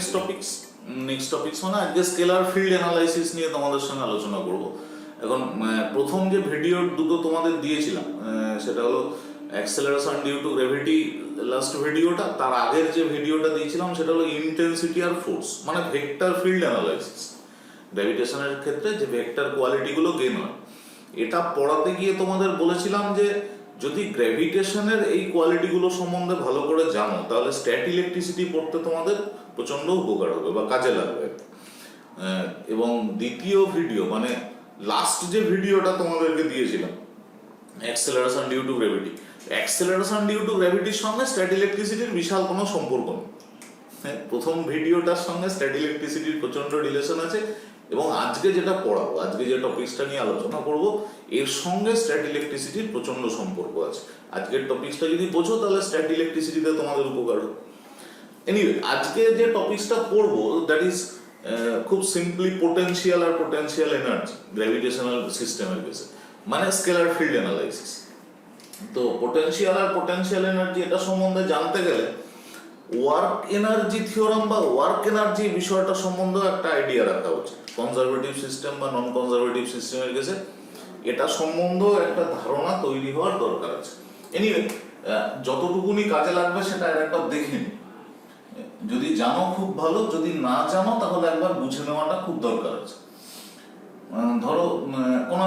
Next topics মানে আজকে scalar field analysis নিয়ে তোমাদের সঙ্গে আলোচনা করব। এখন প্রথম যে ভিডিও দুটো তোমাদের দিয়েছিলাম সেটা হলো acceleration due to gravity, last ভিডিওটা। তার আগের যে ভিডিওটা দিয়েছিলাম সেটা হলো ইন্টেন্সিটি আর ফোর্স, মানে ভেক্টর ফিল্ড অ্যানালাইসিস। গ্র্যাভিটেশনের ক্ষেত্রে যে ভেক্টর কোয়ালিটিগুলো গেন হয়, এটা পড়াতে গিয়ে তোমাদের বলেছিলাম যে যদি গ্র্যাভিটেশনের এই কোয়ালিটিগুলো সম্বন্ধে ভালো করে জানো তাহলে স্ট্যাটিইলেকট্রিসিটি পড়তে তোমাদের প্রচণ্ড উপকার হবে বা কাজে লাগবে। এবং দ্বিতীয় ভিডিও মানে লাস্ট যে ভিডিওটা তোমাদেরকে দিয়েছিলাম acceleration due to gravity, acceleration due to গ্র্যাভিটির সঙ্গে স্ট্যাটিইলেকট্রিসিটির বিশাল কোনো সম্পর্ক নেই। প্রথম ভিডিওটার সঙ্গে স্ট্যাটিইলেকট্রিসিটির প্রচণ্ড রিলেশন আছে, এবং আজকে যেটা পড়াবো, আজকে যে টপিকসটা নিয়ে আলোচনা করব, এর সঙ্গে স্ট্যাটিইলেকট্রিসিটির প্রচণ্ড সম্পর্ক আছে। আজকের টপিকসটা যদি বোঝো তাহলে স্ট্যাটিইলেকট্রিসিটিতে তোমাদের উপকার হবে। এনিওয়ে, আজকে যে টপিকসটা পড়বো দ্যাট ইজ খুব সিম্পলি পোটেনশিয়াল আর পোটেনশিয়াল এনার্জি গ্র্যাভিটেশনাল সিস্টেমের বেসে, মানে স্কেলার ফিল্ড অ্যানালাইসিস। তো পোটেনশিয়াল আর পোটেনশিয়াল এনার্জি এটা সম্বন্ধে জানতে গেলে ওয়ার্ক এনার্জি থিওরাম বা ওয়ার্ক এনার্জি বিষয়টা সম্বন্ধেও একটা আইডিয়া রাখা উচিত। কনজারভেটিভ সিস্টেম বা নন কনজারভেটিভ সিস্টেমের কাছে এটা সম্বন্ধেও একটা ধারণা তৈরি হওয়ার দরকার আছে। এনিওয়ে, যতটুকুনি কাজে লাগবে সেটা একবার দেখে নিই। যদি জানো খুব ভালো, যদি না জানো তাহলে একবার বুঝে নেওয়াটা খুব দরকার আছে। ধরো কোনো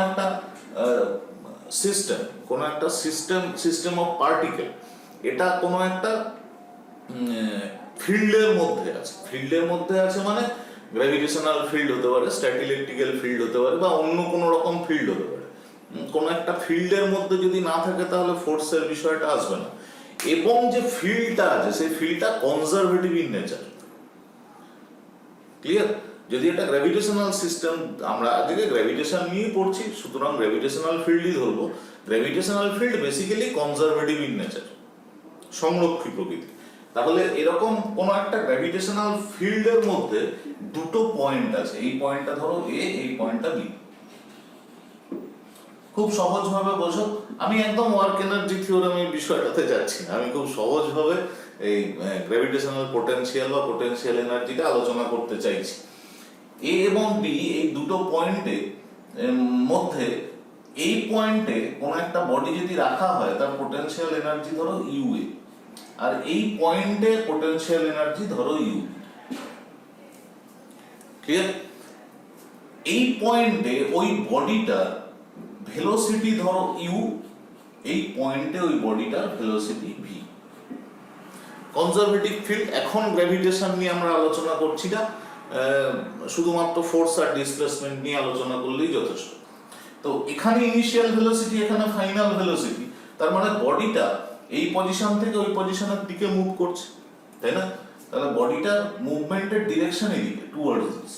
একটা সিস্টেম অফ পার্টিকেল, এটা কোনো একটা ফিল্ডের মধ্যে আছে মানে গ্র্যাভিটেশনাল ফিল্ড হতে পারে, স্ট্যাটিইলেকট্রিক্যাল ফিল্ড হতে পারে, বা অন্য কোনো রকম ফিল্ড হতে পারে। কোনো একটা ফিল্ডের মধ্যে যদি না থাকে তাহলে ফোর্সের বিষয়টা আসবে না, এবং যে ফিল্ডটা আছে সেই ফিল্ডটা কনজারভেটিভ ইন নেচার। ক্লিয়ার? যদি এটা গ্র্যাভিটেশনাল সিস্টেম, আমরা আজকে গ্র্যাভিটেশন নিয়ে পড়ছি, সুতরাং গ্র্যাভিটেশনাল ফিল্ডই ধরবো। Gravitational field basically conservative in nature, সংরক্ষী প্রকৃতি। তাহলে এরকম কোন একটা গ্র্যাভিটেশনাল ফিল্ডের মধ্যে দুটো পয়েন্ট আছে, এই পয়েন্টটা ধরো এ, এই পয়েন্টটা বি। খুব সহজভাবে বোঝো, আমি একদম ওয়ার্ক এনার্জি থিওরামের বিষয়টাতে যাচ্ছি না, আমি খুব সহজভাবে এই গ্র্যাভিটেশনাল পোটেনশিয়াল বা পোটেনশিয়াল এনার্জিটা আলোচনা করতে চাইছি। এ এবং বি এই দুটো পয়েন্টে মধ্যে, এই পয়েন্টে কোনো একটা বডি যদি রাখা হয় তার পোটেনশিয়াল এনার্জি ধরো ইউ এ, আর এই পয়েন্টে পোটেনশিয়াল এনার্জি ধরো ইউ। ক্লিয়ার? এই পয়েন্টে ওই বডিটার ভেলোসিটি ধরো ইউ, এই পয়েন্টে ওই বডিটার ভেলোসিটি ভি। কনজারভেটিভ ফিল্ড, এখন গ্র্যাভিটেশন নিয়ে আমরা আলোচনা করছি না, শুধুমাত্র ফোর্স আর ডিসপ্লেসমেন্ট নিয়ে আলোচনা করলেই যথেষ্ট। তো এখানে ইনিশিয়াল ভেলোসিটি, এখানে ফাইনাল ভেলোসিটি, তার মানে বডিটা এই পজিশন থেকে ওই পজিশনের দিকে মুভ করছে, তাই না? তাহলে বডিটার মুভমেন্টের ডিরেকশন এদিকে, টুয়ার্ডস দিস।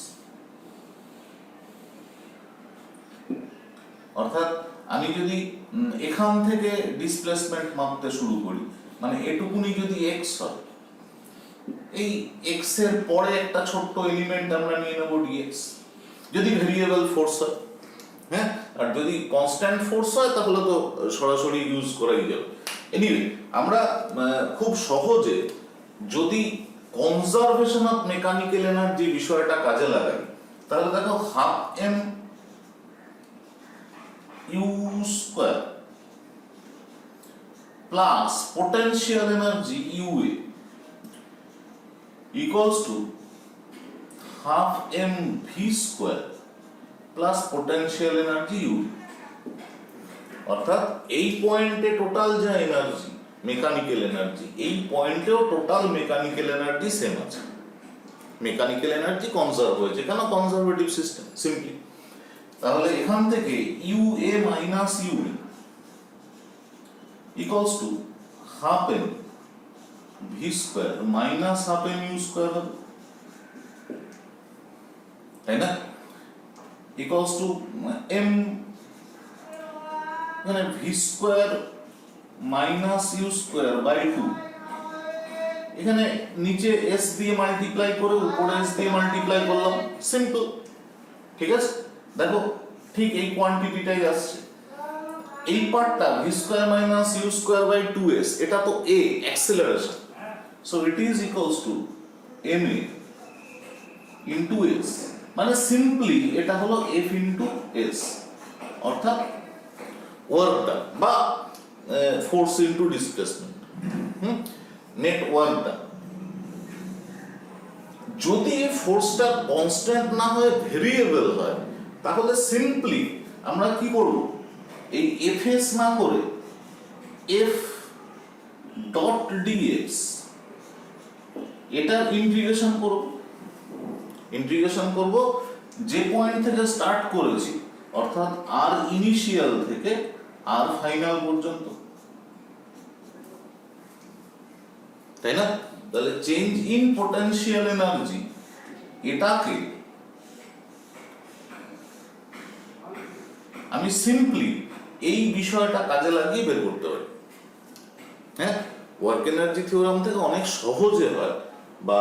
অর্থাৎ আমি যদি এখান থেকে ডিসপ্লেসমেন্ট মাপতে শুরু করি, মানে এটুকুনি যদি এক্স হয়, এই এক্স এর পরে একটা ছোট্ট এলিমেন্ট আমরা নিয়ে নেব ডিএক্স, যদি ভেরিয়েবল ফোর্স হয়। হ্যাঁ, আর যদি কনস্ট্যান্ট ফোর্স হয় তাহলে তো সরাসরি ইউজ করাই যাবে। এনিওয়ে, আমরা খুব সহজে যদি কনজারভেশন অফ মেকানিক্যাল এনার্জি বিষয়টা কাজে লাগাই, তাহলে দেখো half M U square plus potential energy U A equals to half mv square plus potential energy u। অর্থাৎ এই পয়েন্টে টোটাল যা এনার্জি, মেকানিক্যাল এনার্জি, এই পয়েন্টেও টোটাল মেকানিক্যাল এনার্জি সেম আছে। মেকানিক্যাল এনার্জি কনজার্ভ হয়েছে, কেন? Conservative system, simply. তাহলে এখান থেকে U A minus U equals to half m v square minus half m u square হবে, তাই না? equals to m, মানে v square minus u square by 2। এখানে নিচে s দিয়ে মাল্টিপ্লাই করে উপরে s দিয়ে মাল্টিপ্লাই করলাম, সিম্পল। ঠিক আছে? দেখো ঠিক এই কোয়ান্টিটিটাই আসছে। এই পার্টটা v square minus u square by 2s, এটা তো a, acceleration. So it is equals to ma into S, মানে সিম্পলি এটা হলো এফ ইন্টু এস, অর্থাৎ ওয়ার্কটা বা ফোর্স ইন্টু ডিসপ্লেসমেন্ট, নেট ওয়ার্কটা। যদি ফোর্সটা কনস্ট্যান্ট না হয়ে ভেরিয়েবল হয় তাহলে সিম্পলি আমরা কি করব, এই এফ এস না করে এফ ডট ডিএক্স এটার ইন্টিগ্রেশন করব। ইন্টিগ্রেশন করব যে পয়েন্ট থেকে স্টার্ট করেছি, অর্থাৎ আর ইনিশিয়াল থেকে আর ফাইনাল পর্যন্ত, তাই না? তাহলে চেঞ্জ ইন পোটেনশিয়াল এনার্জি এটাকে আমি সিম্পলি এই বিষয়টা কাজে লাগিয়ে বের করতে পারি। হ্যাঁ, ওয়ার্ক এনার্জি থিওরাম থেকে অনেক সহজে হয় বা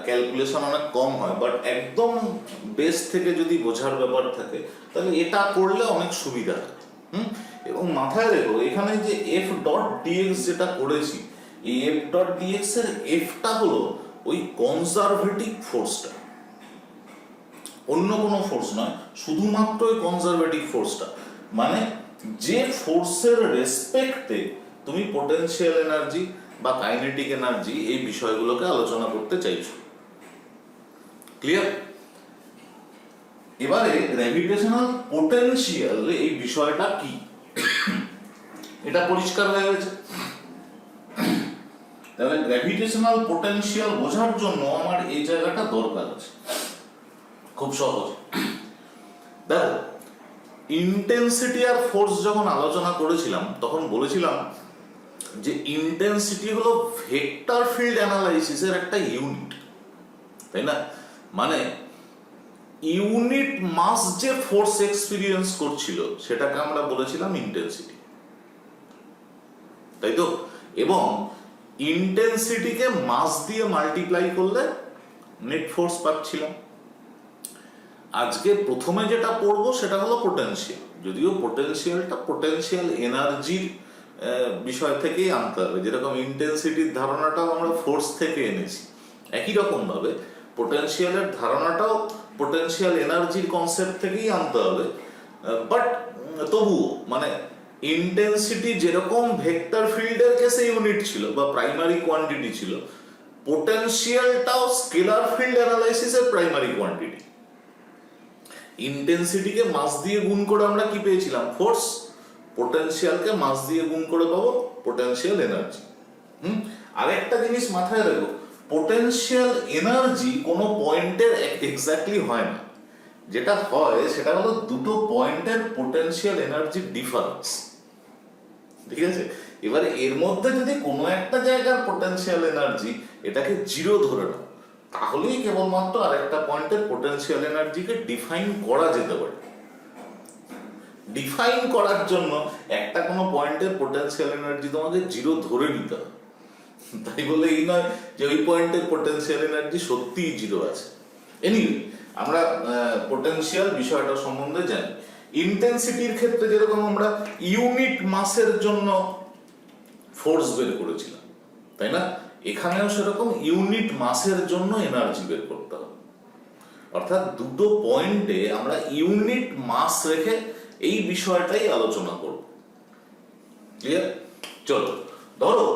ক্যালকুলেশন অনেক কম হয়, বাট একদম বেস থেকে যদি বোঝার ব্যাপার থাকে তাহলে এটা করলে অনেক সুবিধা হয়। এবং মাথায় রেখো এখানে যে এফ ডট ডিএক্স যেটা করেছি, এই এফ ডট ডিএক্স এর এফটা হলো ওই কনজারভেটিভ ফোর্সটা, অন্য কোনো ফোর্স নয়, শুধুমাত্র ওই কনজারভেটিভ ফোর্সটা, মানে যে ফোর্সের রেসপেক্টে তুমি পোটেনশিয়াল এনার্জি বা কাইনেটিক এনার্জি এই বিষয়গুলোকে আলোচনা করতে চাইছো। ক্লিয়ার? এবারে গ্র্যাভিটেশনাল পোটেনশিয়াল এই বিষয়টা কি এটা পরিষ্কার হয়ে গেছে। তাহলে গ্র্যাভিটেশনাল পোটেনশিয়াল বোঝার জন্য আমার এই জায়গাটা দরকার আছে, খুব সহজ। দেখো, ইন্টেন্সিটি আর ফোর্স যখন আলোচনা করেছিলাম তখন বলেছিলাম যে ইন্টেন্সিটি হলো ভেক্টর ফিল্ড অ্যানালাইসিসের একটা ইউনিট, তাই না? মানে ইউনিট মাস যে ফোর্স এক্সপিরিয়েন্স করছিল সেটাকে আমরা বলেছিলাম ইন্টেন্সিটি, তাই তো? এবং ইন্টেন্সিটিকে মাস দিয়ে মাল্টিপ্লাই করলে নেট ফোর্স পাচ্ছিলাম। আজকে প্রথমে যেটা পড়বো সেটা হলো পোটেনশিয়াল, যদিও পোটেনশিয়ালটা পোটেনশিয়াল এনার্জির বিষয় থেকেই আনতে হবে, যেরকম ইন্টেন্সিটির ধারণাটাও আমরা ফোর্স থেকে এনেছি, একই রকম ভাবে পোটেনশিয়ালের ধারণাটাও পোটেনশিয়াল এনার্জির কনসেপ্ট থেকেই আনতে হবে। বাট তবুও মানে ইন্টেন্সিটি যেরকম ভেক্টর ফিল্ডের কেসে ইউনিট ছিল বা প্রাইমারি কোয়ান্টিটি ছিল, পোটেনশিয়ালটাও স্কেলার ফিল্ড অ্যানালাইসিসের প্রাইমারি কোয়ান্টিটি। ইন্টেন্সিটিকে মাস দিয়ে গুণ করে আমরা কি পেয়েছিলাম? ফোর্স। পোটেনশিয়ালকে মাস দিয়ে গুণ করে পাবো পোটেনশিয়াল এনার্জি। আরেকটা জিনিস মাথায় রাখো, পোটেনশিয়াল এনার্জি কোনো পয়েন্টের এক্স্যাক্টলি হয় না, যেটা হয় সেটা হলো দুটো পয়েন্টের পোটেনশিয়াল এনার্জির ডিফারেন্স, ঠিক আছে? এবারে এর মধ্যে যদি কোনো একটা জায়গার পোটেনশিয়াল এনার্জি এটাকে জিরো ধরে নাও, তাহলেই কেবলমাত্র আরেকটা পয়েন্টের পোটেনশিয়াল এনার্জিকে ডিফাইন করা যেতে পারে। ডিফাইন করার জন্য একটা কোনো পয়েন্টের পোটেনশিয়াল এনার্জি তোমাকে জিরো ধরে নিতে হবে, তাই বলে এই নয় যে ওই পয়েন্টের পোটেনশিয়াল এনার্জি সত্যিই জিরো আছে। এনিওয়ে, আমরা পোটেনশিয়াল বিষয়টা সম্বন্ধে জানি। ইন্টেন্সিটির ক্ষেত্রে যেরকম আমরা ইউনিট মাসের জন্য ফোর্স বের করেছিলাম, তাই না? এখানেও সেরকম ইউনিট মাসের জন্য এনার্জি বের করতে হবে, অর্থাৎ দুটো পয়েন্টে আমরা ইউনিট মাস রেখে এই বিষয়টাই আলোচনা করব। ক্লিয়ার? চলো, ধরো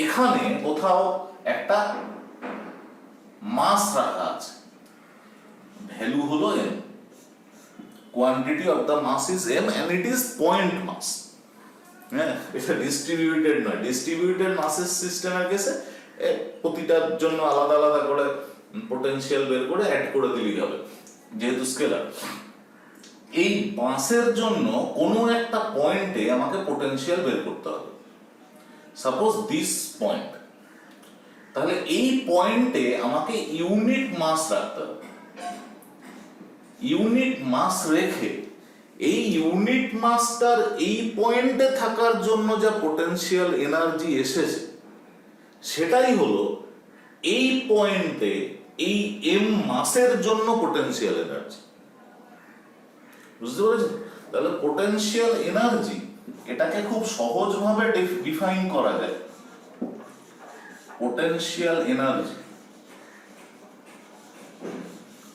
এখানে কোথাও একটা মাস রাখা আছে, ভ্যালু হলো m, quantity of the mass is m and it is point mass। হ্যাঁ, এটা ডিস্ট্রিবিউটেড নয়। ডিস্ট্রিবিউটেড মাসের সিস্টেমের কেসে প্রতিটার জন্য আলাদা আলাদা করে পোটেনশিয়াল বের করে অ্যাড করে দিলেই হবে, যেহেতু স্কেলার। এই মাসের জন্য কোনো একটা পয়েন্টে আমাকে পোটেনশিয়াল বের করতে হবে, সাপোজ দিস পয়েন্ট। তাহলে এই পয়েন্টে আমাকে ইউনিট মাস রাখতে হবে। ইউনিট মাস রেখে এই ইউনিট মাসটার এই পয়েন্টে থাকার জন্য যা পোটেনশিয়াল এনার্জি এসেছে সেটাই হলো এই পয়েন্টে এই এম মাসের জন্য পোটেনশিয়াল এনার্জি। বুঝতে পেরেছেন? তাহলে পোটেনশিয়াল এনার্জি এটাকে খুব সহজভাবে ডিফাইন করা যায়। পোটেনশিয়াল এনার্জি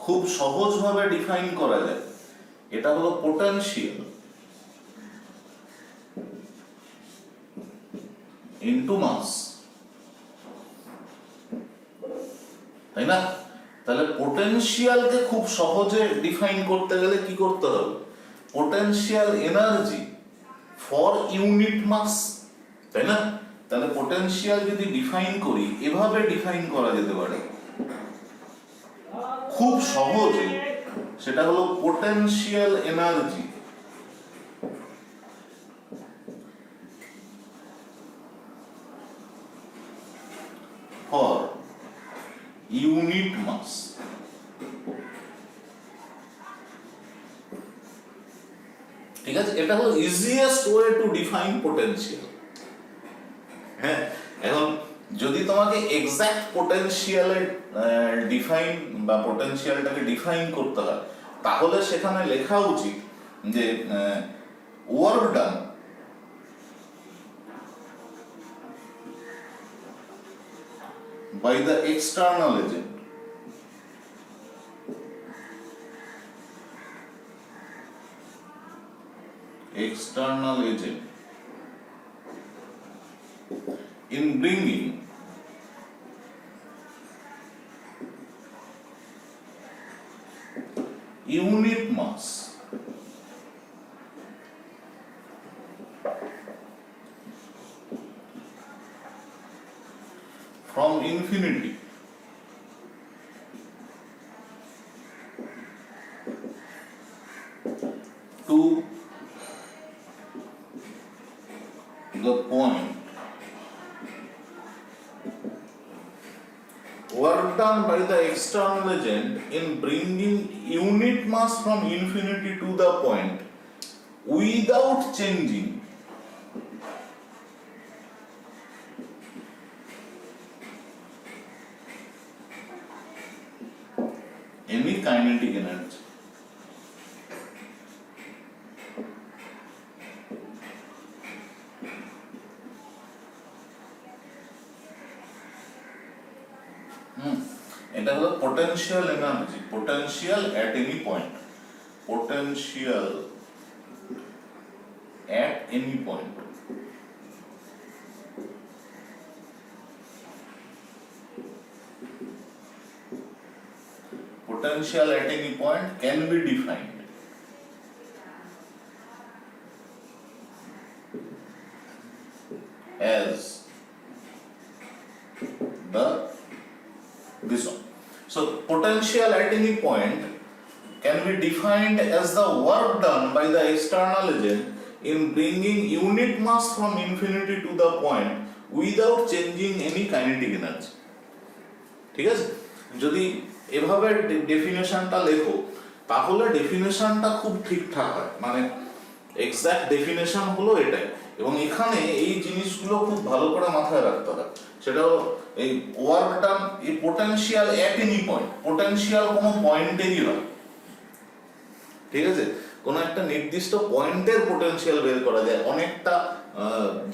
খুব সহজভাবে ডিফাইন করা যায়, এটা হলো পোটেনশিয়াল ইনটু মাস, তাই না? তাহলে পোটেনশিয়ালকে খুব সহজে ডিফাইন করতে গেলে কি করতে হবে? পোটেনশিয়াল এনার্জি ফর ইউনিট মাস, তাই না? তাহলে পোটেনশিয়াল যদি ডিফাইন করি, এভাবে ডিফাইন করা যেতে পারে খুব সহজে, সেটা হলো পোটেনশিয়াল এনার্জি ফর ইউনিট মাস। ঠিক আছে, এটা হলো easiest way to define potential. হ্যাঁ, এখন যদি তোমাকে এক্সাক্ট পোটেনশিয়ালের ডিফাইন বা পোটেনশিয়ালটাকে ডিফাইন করতে হয়, তাহলে সেখানে লেখা উচিত যে work done by the external agent in bringing unit mass from infinity to the point, work done by the external agent in bringing unit mass from infinity to the point without changing any kinetic energy। এটা হলো potential energy, potential at any point, potential at any point. Potential at any point can be defined as this one. So potential at any point can be defined as the work done by the external agent in bringing unit mass from infinity to the point without changing any kinetic energy। ঠিক আছে, যদি এভাবে ডেফিনেশনটা লেখো, তাহলে ডেফিনেশনটা খুব ঠিকঠাক হয়, মানে এক্সাক্ট ডেফিনেশন হলো এটাই। এবং এখানে এই জিনিসগুলো খুব ভালো করে মাথায় রাখতে হবে, সেটা হলো এই ওয়ার্ক ডান, এই potential at any point, potential কোনো পয়েন্টেরই হয়, ঠিক আছে? কোনো একটা নির্দিষ্ট পয়েন্টের পোটেনশিয়াল বের করা যায়, অনেকটা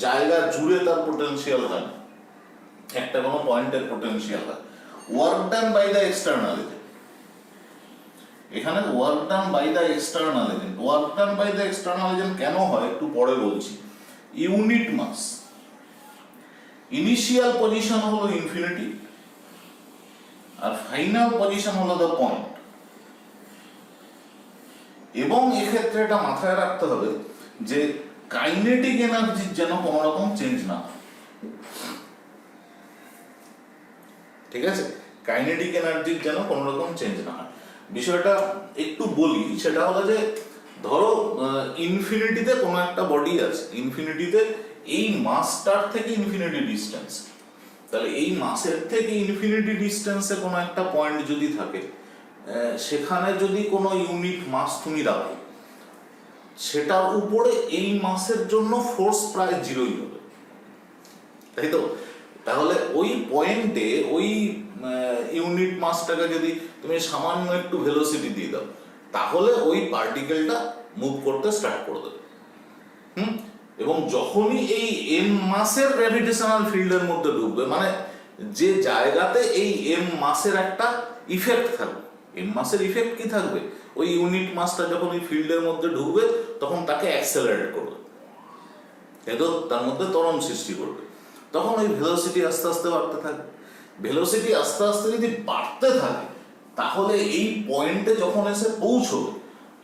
জায়গা জুড়ে তার পোটেনশিয়াল হয় না, একটা কোনো পয়েন্টের পোটেনশিয়াল হয়। Work done by the external agent, এখানে work done by the external agent, work done by the external agent কেন হয় একটু পরে বলছি। ইউনিট মাস, ইনিশিয়াল পজিশন হলো ইনফিনিটি আর ফাইনাল পজিশন হলো দ্য পয়েন্ট। এবং এক্ষেত্রে এটা মাথায় রাখতে হবে যে কাইনেটিক এনার্জির যেন কোনো রকম চেঞ্জ না হয়, ঠিক আছে? কাইনেটিক এনার্জির যেন কোনো রকম চেঞ্জ না হয়। বিষয়টা একটু বলি, সেটা হলো যে ধরো ইনফিনিটিতে কোনো একটা বডি আছে, ইনফিনিটিতে এই মাসটার থেকে ইনফিনিটি ডিস্টেন্স, তাহলে এই মাসের থেকে ইনফিনিটি ডিস্টেন্সে কোনো একটা পয়েন্ট যদি থাকে, সেখানে যদি কোনো ইউনিট মাস তুমি রাখো, সেটার উপরে এই মাসের জন্য ফোর্স প্রায় জিরোই হবে, তাই তো? তাহলে ওই পয়েন্টে ওই ইউনিট মাসটাকে যদি তুমি সামান্য একটু ভেলোসিটি দিয়ে দাও, তাহলে ওই পার্টিকেলটা মুভ করতে স্টার্ট করে দেবে। এবং যখনই এই এম মাসের গ্র্যাভিটেশনাল ফিল্ডের মধ্যে ঢুকবে, মানে যে জায়গাতে এই এম মাসের একটা ইফেক্ট থাকবে, এম মাসের ইফেক্ট কি থাকবে? ওই ইউনিট মাসটা যখন ওই ফিল্ডের মধ্যে ঢুকবে তখন তাকে অ্যাক্সেলারেট করবে, তাই তো, তার মধ্যে ত্বরণ সৃষ্টি করবে, তখন ওই ভেলোসিটি আস্তে আস্তে বাড়তে থাকবে। ভেলোসিটি আস্তে আস্তে যদি বাড়তে থাকে তাহলে এই পয়েন্টে যখন এসে পৌঁছবে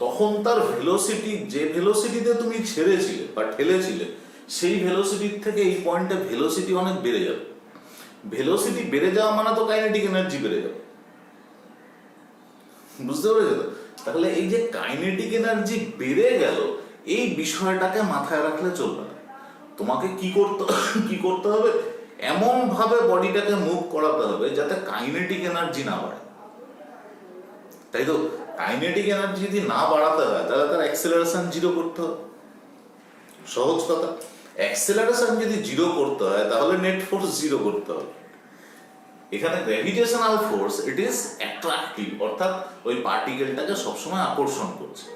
তখন তার ভেলোসিটি, যে ভেলোসিটিতে তুমি ছেড়েছিলে বা ঠেলেছিলে, সেই ভেলোসিটির থেকে এই পয়েন্টে ভেলোসিটি অনেক বেড়ে যাবে। ভেলোসিটি বেড়ে যাওয়া মানে তো কাইনেটিক এনার্জি বেড়ে যাবে, বুঝতে পেরেছো তো? তাহলে এই যে কাইনেটিক এনার্জি বেড়ে গেল, এই বিষয়টাকে মাথায় রাখলে চলবে না। তোমাকে কি করতে হবে? এমন ভাবে বডিটাকে মুভ করাতে হবে যাতে কাইনেটিক এনার্জি না বাড়ে, তাই তো? কাইনেটিক এনার্জি যদি না বাড়াতে হয় তাহলে তার অ্যাক্সেলারেশন জিরো করতে হবে, সহজ কথা। অ্যাক্সেলারেশন যদি জিরো করতে হয় তাহলে নেট ফোর্স জিরো করতে হবে। এখানে gravitational force it is attractive, অর্থাৎ ওই পার্টিকেলটাকে সবসময় আকর্ষণ করছে।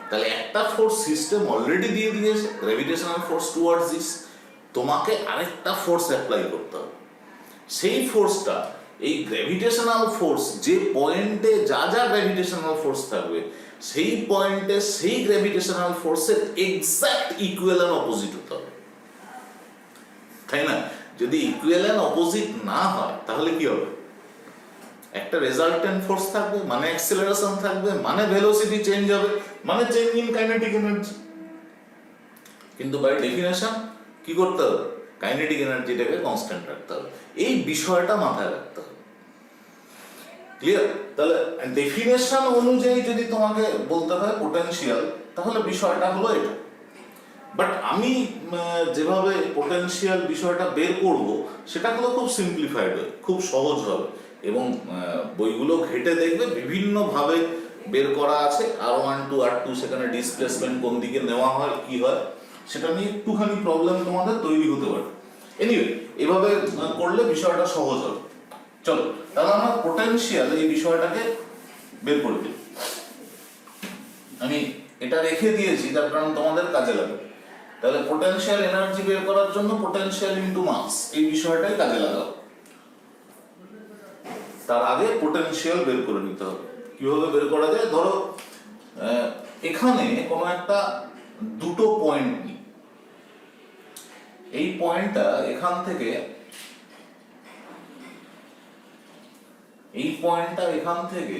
তাহলে একটা ফোর্স সিস্টেম অলরেডি দিয়ে দিয়েছে, গ্র্যাভিটেশনাল ফোর্স টুয়ার্ডস দিস, তোমাকে আরেকটা ফোর্স অ্যাপ্লাই করতে হবে। সেই ফোর্সটা, এই গ্র্যাভিটেশনাল ফোর্স যে পয়েন্টে যা যা গ্র্যাভিটেশনাল ফোর্স থাকবে সেই পয়েন্টে সেই গ্র্যাভিটেশনাল ফোর্সের এক্সাক্ট ইকুয়াল অপোজিট হতে হবে, তাই না? যদি ইকুয়াল অপোজিট না হয় তাহলে কি হবে? একটা রেজাল্টেন্ট ফোর্স থাকবে, মানে অ্যাক্সেলারেশন থাকবে, মানে ভেলোসিটি চেঞ্জ হবে, মানে চেঞ্জ ইন কাইনেটিক এনার্জি। কিন্তু বাই ডেফিনেশন কি করতে হবে? কাইনেটিক এনার্জিটাকে কনস্ট্যান্ট রাখতে হবে, এই বিষয়টা মাথায় রাখতে হবে। ক্লিয়ার? তাহলে ডেফিনেশন অনুযায়ী যদি তোমাকে বলতে হয় পোটেনশিয়াল, তাহলে বিষয়টা হলো এটা। বাট আমি যেভাবে পোটেনশিয়াল বিষয়টা বের করব সেটা হলো খুব সিম্পলিফাইড হয়, খুব সহজ হবে, এবং বইগুলো ঘেটে দেখবে বিভিন্নভাবে বের করা আছে। R1 to R2 সেখানে ডিসপ্লেসমেন্ট কোন দিকে নেওয়া হয়, কি হয়, সেটা নিয়ে একটুখানি প্রবলেম তোমাদের তৈরি হতে পারে। এনিওয়ে, এভাবে করলে বিষয়টা সহজ হবে। চলো তাহলে আমরা পোটেনশিয়াল এই বিষয়টাকে বের করে দিই। আমি এটা রেখে দিয়েছি তার কারণ তোমাদের কাজে লাগবে। তাহলে পোটেনশিয়াল এনার্জি বের করার জন্য পোটেনশিয়াল ইনটু মাস এই বিষয়টাই কাজে লাগাও। তার আগে পোটেনশিয়াল বের করে নিতে হবে। কিভাবে বের করা যায়? ধরো এখানে কোনো একটা দুটো পয়েন্ট নিই, এই পয়েন্টটা এখান থেকে, এই পয়েন্টটা এখান থেকে,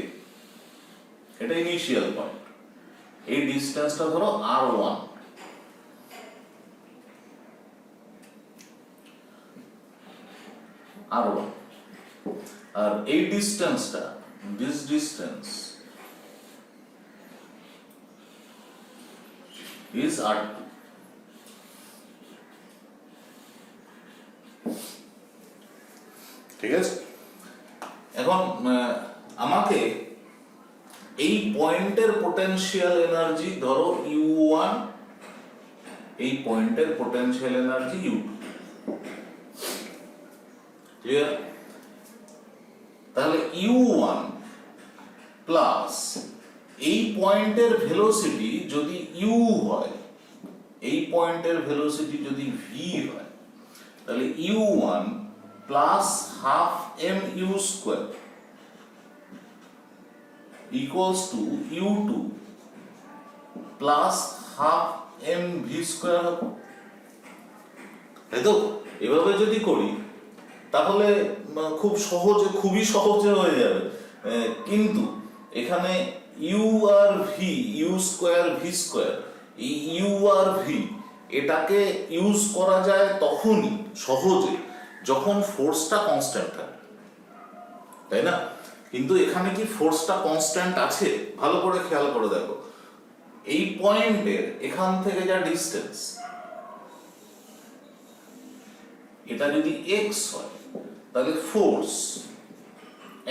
এটা ইনিশিয়াল পয়েন্ট, এই ডিসটেন্সটা ধরো R1, R1, আর এই ডিসটেন্সটা, দিস ডিসটেন্স ইজ R2। ঠিক আছে? এখন আমাকে এই পয়েন্টের পোটেনশিয়াল এনার্জি ধরো U1, এই পয়েন্টের পোটেনশিয়াল এনার্জি U2। ক্লিয়ার? তাহলে U1 প্লাস এই পয়েন্টের ভেলোসিটি যদি U হয়, এই পয়েন্টের ভেলোসিটি যদি V হয়, তাহলে U1 plus half mu square equals to U2 plus half mv square হবে, তাই তো? এভাবে যদি করি তাহলে খুবই সহজে হয়ে যাবে। কিন্তু এখানে u আর v, u square v square, এই u আর v এটাকে ইউজ করা যায় তখনই সহজে যখন ফোর্সটা কনস্ট্যান্ট থাকে, তাই না? কিন্তু এখানে কি ফোর্সটা কনস্ট্যান্ট আছে? ভালো করে খেয়াল করে দেখো, এই পয়েন্টের এখান থেকে যা ডিসটেন্স, এটা যদি x হয় তাহলে force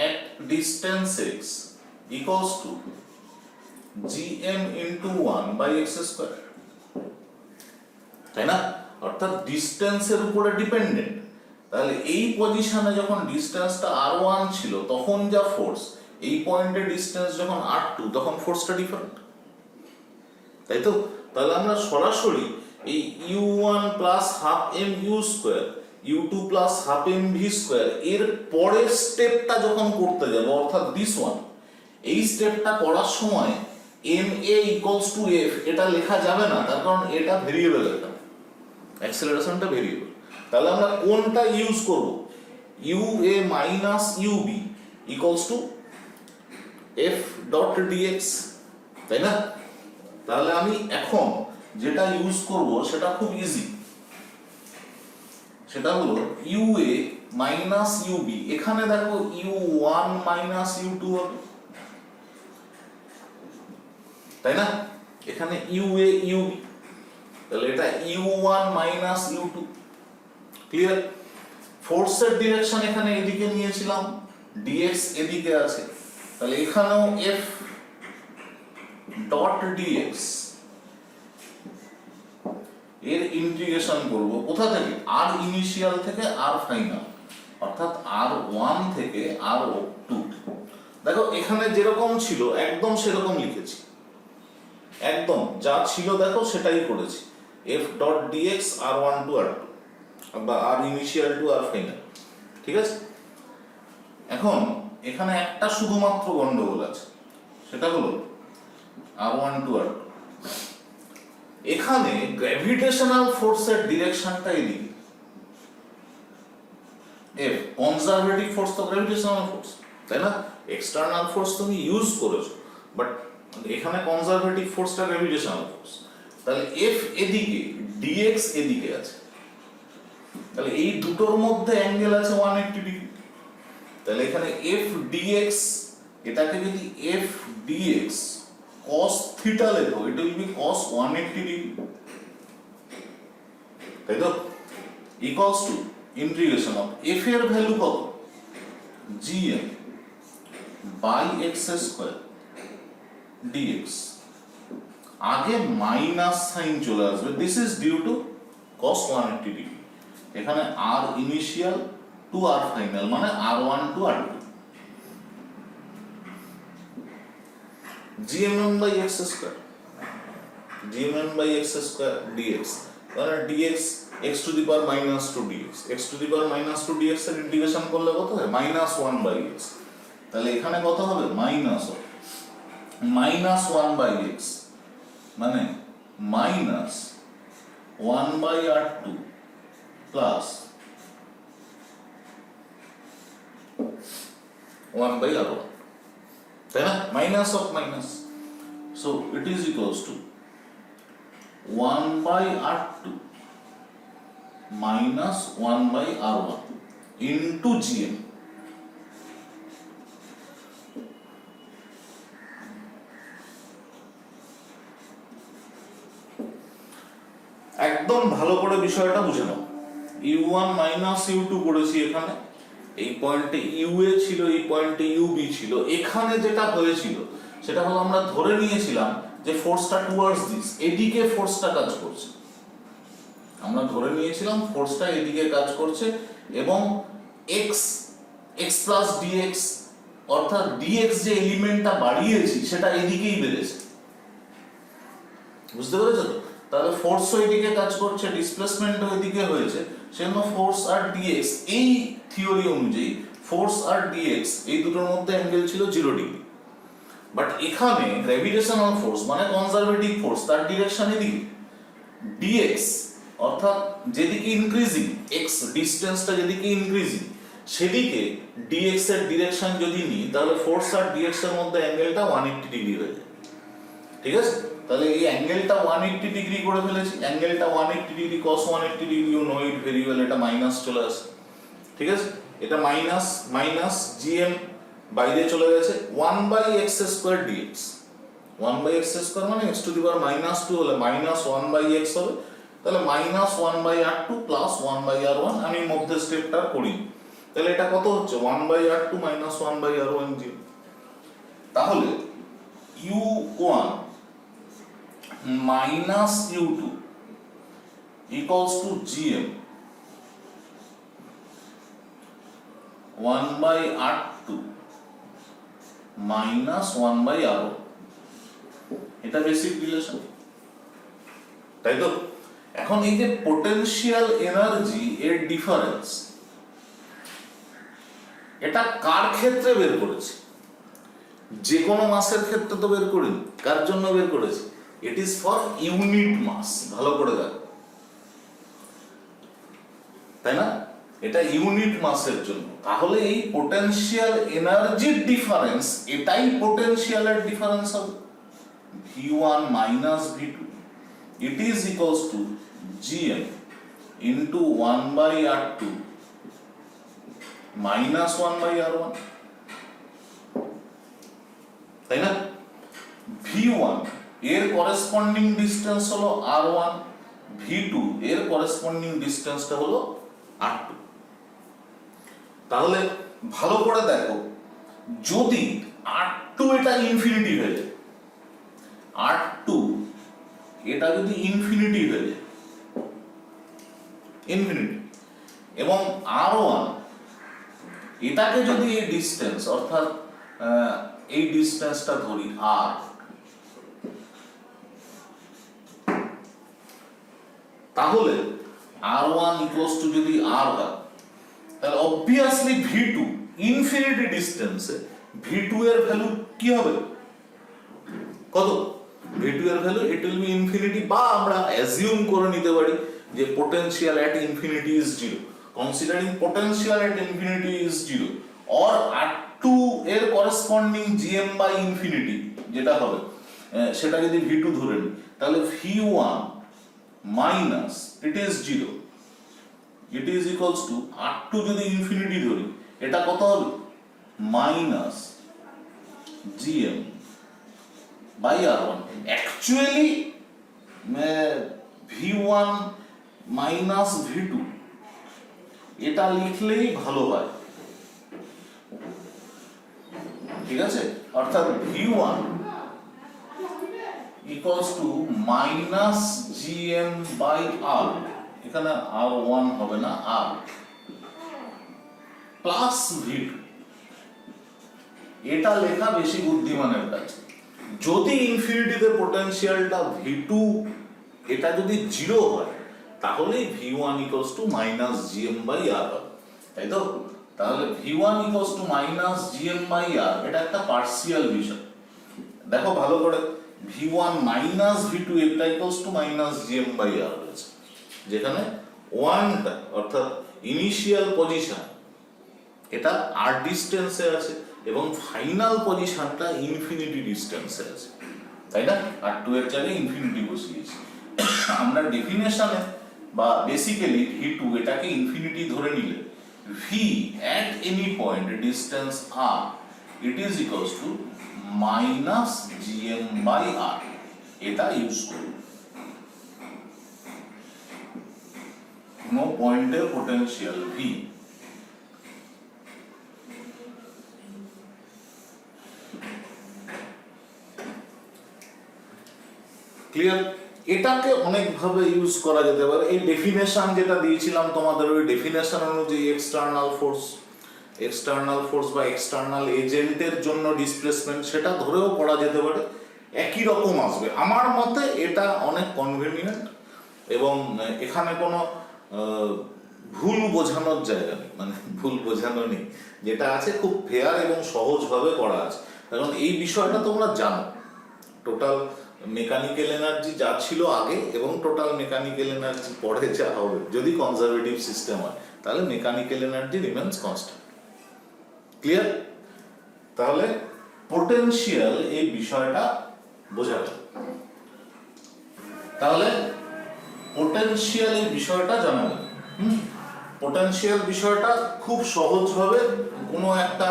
at distance x equals to gm into 1 by x square, তাই না? অর্থাৎ ডিসটেন্সের উপরে ডিপেন্ডেন্ট। তাহলে এই পজিশনে যখন ডিসটেন্সটা R1 ছিল তখন যা ফোর্স, এই পয়েন্টের ডিসটেন্স যখন R2 তখন ফোর্সটা ডিফারেন্ট, তাই তো? তাহলে আমরা সরাসরি এই U1 plus half mu square, U2 plus half mv square এর পরের স্টেপটা যখন করতে যাবো, অর্থাৎ দিস ওয়ান, এই স্টেপটা করার সময় M A equals to F এটা লেখা যাবে না, তার কারণ এটা ভেরিয়েবল, এটা অ্যাক্সেলারেশনটা ভেরিয়েবল। তাহলে আমরা কোনটা ইউজ করব? U A minus U B equals to F dot dx, তাই না? তাহলে আমি এখন যেটা ইউজ করব সেটা খুব ইজি, সেটা হলো U A minus U B. এখানে দেখো U one minus U two হবে, তাই না? এখানে ইউ এ ইউ বি, তাহলে এটা U one minus U two. Clear? ফোর্সের ডিরেকশন এখানে এদিকে নিয়েছিলাম, ডিএক্স এদিকে আছে, তাহলে এখানেও এফ ডট ডিএক্স এর ইন্টিগ্রেশন করব কোথা থেকে? আর ইনিশিয়াল থেকে আর ফাইনাল, অর্থাৎ আর ওয়ান থেকে আর টু। দেখো এখানে যেরকম ছিল একদম সেরকম লিখেছি, একদম যা ছিল দেখো সেটাই করেছি, F dot dx R one to r two, বা আর ইনিশিয়াল টু আর ফাইনাল। ঠিক আছে? এখন এখানে একটা শুধুমাত্র গন্ডগোল আছে, সেটা হলো আর ওয়ান টু আর টু। এখানে গ্র্যাভিটেশনাল ফোর্সের ডিরেকশনটা এদিকে, এফ কনজারভেটিভ ফোর্স তো গ্র্যাভিটেশনাল ফোর্স, তাই না? এক্সটার্নাল ফোর্স তুমি ইউজ করেছো, বাট এখানে কনজারভেটিভ ফোর্সটা গ্র্যাভিটেশনাল ফোর্স। তাহলে এফ এদিকে, ডিএক্স এদিকে আছে, তাহলে এই দুটোর মধ্যে অ্যাঙ্গেল আছে 180 ডিগ্রি। তাহলে এখানে এফ ডিএক্স, এটাকে যদি এফ ডিএক্স cos থিটা লেখো, এটা উইল বি cos 180 ডিগ্রি, তাই তো? Equals to integration of F এর ভ্যালু কত? GM by x square dx. আগে মাইনাস সাইন চলে আসবে, this is due to cos 180 degree. এখানে r initial to r final, মানে r one to r two, gmm by x square, gmm by x square dx, তাহলে dx x to the power minus 2 dx, x to the power minus 2 dx এর integration করলে কত হয়? minus 1 by x। তাহলে এখানে কত হবে? minus 1 by x, মানে minus 1 by r2 plus 1 by r1, তাই না? Minus of minus, so it is equals two 1 by r2 minus 1 by r1 into gm। একদম ভালো করে বিষয়টা বুঝে নাও। u1 মাইনাস u2 করেছি, এখানে এই পয়েন্টে ইউ এ ছিল, এই পয়েন্টে ইউ বি ছিল। এখানে যেটা হয়েছিল সেটা হলো আমরা ধরে নিয়েছিলাম যে ফোর্সটা টুয়ার্ডস দিস, এদিকে ফোর্সটা কাজ করছে, আমরা ধরে নিয়েছিলাম ফোর্সটা এদিকে কাজ করছে, এবং এক্স এক্স প্লাস ডিএক্স, অর্থাৎ ডিএক্স যে এলিমেন্টটা বাড়িয়েছি সেটা এদিকেই বেড়েছে। বুঝতে পেরেছো তো? তাহলে ফোর্স ওইদিকে কাজ করছে, ডিসপ্লেসমেন্ট ওইদিকে হয়েছে, সেজন্য ফোর্স আর ডিএক্স, এই থিওরি অনুযায়ী ফোর্স আর ডিএক্স এই দুটোর মধ্যে অ্যাঙ্গেল ছিল 0 ডিগ্রি। বাট এখানে গ্র্যাভিটেশনাল ফোর্স মানে কনজারভেটিভ ফোর্স, তার ডিরেকশন এদিকে, ডিএক্স অর্থাৎ যেদিকে ইনক্রিজিং, এক্স ডিসটেন্সটা যেদিকে ইনক্রিজিং সেদিকে ডিএক্স এর ডিরেকশন যদি নিই, তাহলে ফোর্স আর ডিএক্স এর মধ্যে অ্যাঙ্গেলটা 180 ডিগ্রি হয়ে যায়। ঠিক আছে? তাহলে এই অ্যাঙ্গেলটা 180 ডিগ্রি করে ফেলেছি, অ্যাঙ্গেলটা 180 degree, cos 180 degree, you know it very well, এটা মাইনাস চলে আসে। ঠিক আছে? এটা মাইনাস মাইনাস জিএম বাইরে চলে গেছে, 1 by X square dx, 1 by X square মানে x to the power minus 2 হলে মাইনাস 1 বাই এক্স হবে, তাহলে minus 1 by r2 plus 1 by r1। আমি মধ্যে স্টেপটা করি, তাহলে এটা কত হচ্ছে? 1 by r2 minus 1 by r1 G. তাহলে u1 minus u2 equals to gm 1 by r2 minus 1 by r1, এটা বেসিক রিলেশন, তাই তো? এখন এই যে পোটেনশিয়াল এনার্জি এর ডিফারেন্স, এটা কার ক্ষেত্রে বের করেছি? যে কোনো মাসের ক্ষেত্রে তো বের করিনি, কার জন্য বের করেছি? ইট ইজ ফর ইউনিট মাস। ভালো করে দেখো, তাই না? এটা ইউনিট মাসের জন্য। তাহলে এই পোটেনশিয়াল এনার্জির ডিফারেন্স, এটাই পোটেনশিয়ালের ডিফারেন্স হবে, V1 minus V2, it is equals to GM into 1/R2 minus 1/R1, তাই না? V1 এর করেসপন্ডিং ডিস্টেন্স হলো R1, V2 এর করেসপন্ডিং ডিস্টেন্সটা হলো R2। তাহলে ভালো করে দেখো, যদি R2 এটা ইনফিনিটি হয়ে যায়, R2 এটা যদি ইনফিনিটি হয়ে যায়, ইনফিনিটি, এবং R1 এটাকে যদি এই ডিস্টেন্স অর্থাৎ এই ডিস্টেন্সটা ধরি R, তাহলে R1 ইকুয়ালস টু যদি R হয়, তাহলে অবভিয়াসলি V2 ইনফিনিটি ডিস্টেন্সে V2 এর ভ্যালু কি হবে? কত? V2 এর value it will B infinity, বা আমরা অ্যাজিউম করে নিতে পারি যে potential at infinity is 0, considering potential at infinity is 0, or R2 এর করেসপন্ডিং GM বাই ইনফিনিটি যেটা হবে সেটা যদি V2 ধরে নিই, তাহলে V1 minus it is 0, it is equals to R2 যদি ইনফিনিটি ধরি, এটা কত হবে? Minus GM by R1। Actually V1 minus V2 এটা লিখলেই ভালো হয়, ঠিক আছে? অর্থাৎ V1 equals to minus GM by R, এখানে R1 হবে না, R প্লাস V2। এটা লেখা বেশি বুদ্ধিমানের কাজ। যদি ইনফিনিটিতে পোটেনশিয়ালটা V2 এটা যদি 0 হয়, তাহলে V1 equals to minus GM by R হবে, তাই তো? তাহলে V1 equals to minus GM by R এটা একটা পার্সিয়াল বিষয়। দেখো ভালো করে, V1 মাইনাস V2 এটা equals to minus GM by R হয়েছে, যেখানে 1টা অর্থাৎ ইনিশিয়াল পজিশন এটা R ডিস্টেন্সে আছে এবং ফাইনাল পজিশনটা ইনফিনিটি ডিস্টেন্সে আছে, তাই না? R2 এর জায়গায় ইনফিনিটি বসিয়েছি আমরা ডেফিনেশনে, বা বেসিক্যালি V2 এটাকে ইনফিনিটি ধরে নিলে V at any point distance R it is equals to minus GM by R, এটা ইউজ করব কোনো পয়েন্টের পোটেনশিয়াল V। ক্লিয়ার? এটাকে অনেকভাবে ইউজ করা যেতে পারে। এই ডেফিনেশন যেটা দিয়েছিলাম তোমাদের, ওই ডেফিনেশন অনুযায়ী এক্সটার্নাল ফোর্স বা এক্সটার্নাল এজেন্টের জন্য ডিসপ্লেসমেন্ট, সেটা ধরেও পড়া যেতে পারে, একই রকম আসবে। আমার মতে এটা অনেক কনভেনিয়েন্ট এবং এখানে কোনো ভুল বোঝানোর জায়গা নেই, মানে ভুল বোঝানো নেই, যেটা আছে খুব ফেয়ার এবং সহজভাবে করা আছে। কারণ এই বিষয়টা তোমরা জানো, টোটাল মেকানিক্যাল এনার্জি যা ছিল আগে এবং টোটাল মেকানিক্যাল এনার্জি পরে যা হবে, যদি কনজারভেটিভ সিস্টেম হয়, তাহলে mechanical energy remains constant. Clear? তাহলে পোটেনশিয়াল এই বিষয়টা বোঝা গেল। তাহলে পোটেনশিয়াল এই বিষয়টা জানা গেল। পোটেনশিয়াল বিষয়টা খুব সহজভাবে, কোনো একটা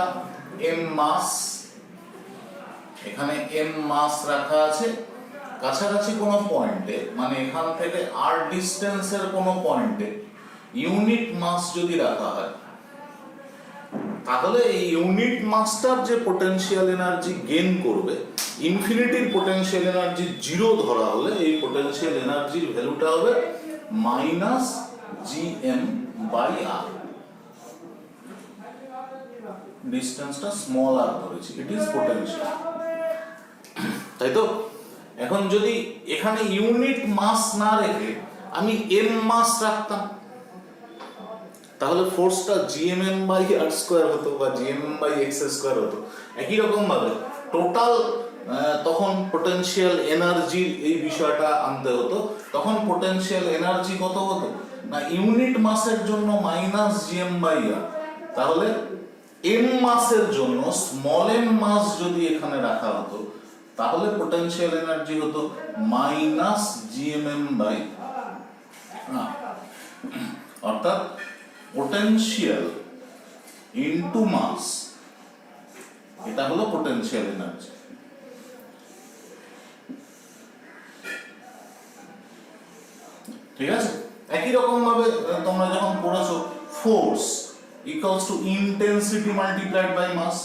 m মাস, এখানে m মাস রাখা আছে কাছাকাছি কোনো পয়েন্টে, মানে এখান থেকে r ডিস্টেন্সের কোনো পয়েন্টে ইউনিট মাস যদি রাখা হয়, তাহলে এই ইউনিট মাসটার যে পোটেনশিয়াল এনার্জি গেইন করবে, ইনফিনিটির পোটেনশিয়াল এনার্জি 0 ধরা হলে এই পোটেনশিয়াল এনার্জির ভ্যালুটা হবে মাইনাস GM বাই R। ডিস্টেন্সটা স্মল r ধরেছি, ইট ইজ পোটেনশিয়াল, তাই তো? এখন যদি এখানে ইউনিট মাস না রেখে আমি m মাস রাখতাম, তাহলে ফোর্সটা GMM বাই R স্কয়ার হতো বা GMM বাই X স্কয়ার হতো। একই রকম ভাবে টোটাল তখন পোটেনশিয়াল এনার্জির এই বিষয়টা আনতে হতো। তখন পোটেনশিয়াল এনার্জি কত হতো না, ইউনিট মাসের জন্য মাইনাস জিএম বাই আর, তাহলে এম মাসের জন্য স্মল এম মাস যদি এখানে রাখা হতো তাহলে পোটেনশিয়াল এনার্জি হতো মাইনাস জিএমএম বাই, অর্থাৎ পোটেনশিয়াল ইনটু মাস, এটা হলো পোটেনশিয়াল এনার্জি। ঠিক আছে, একই রকম ভাবে তোমরা যখন পড়েছো force equals to intensity multiplied by mass,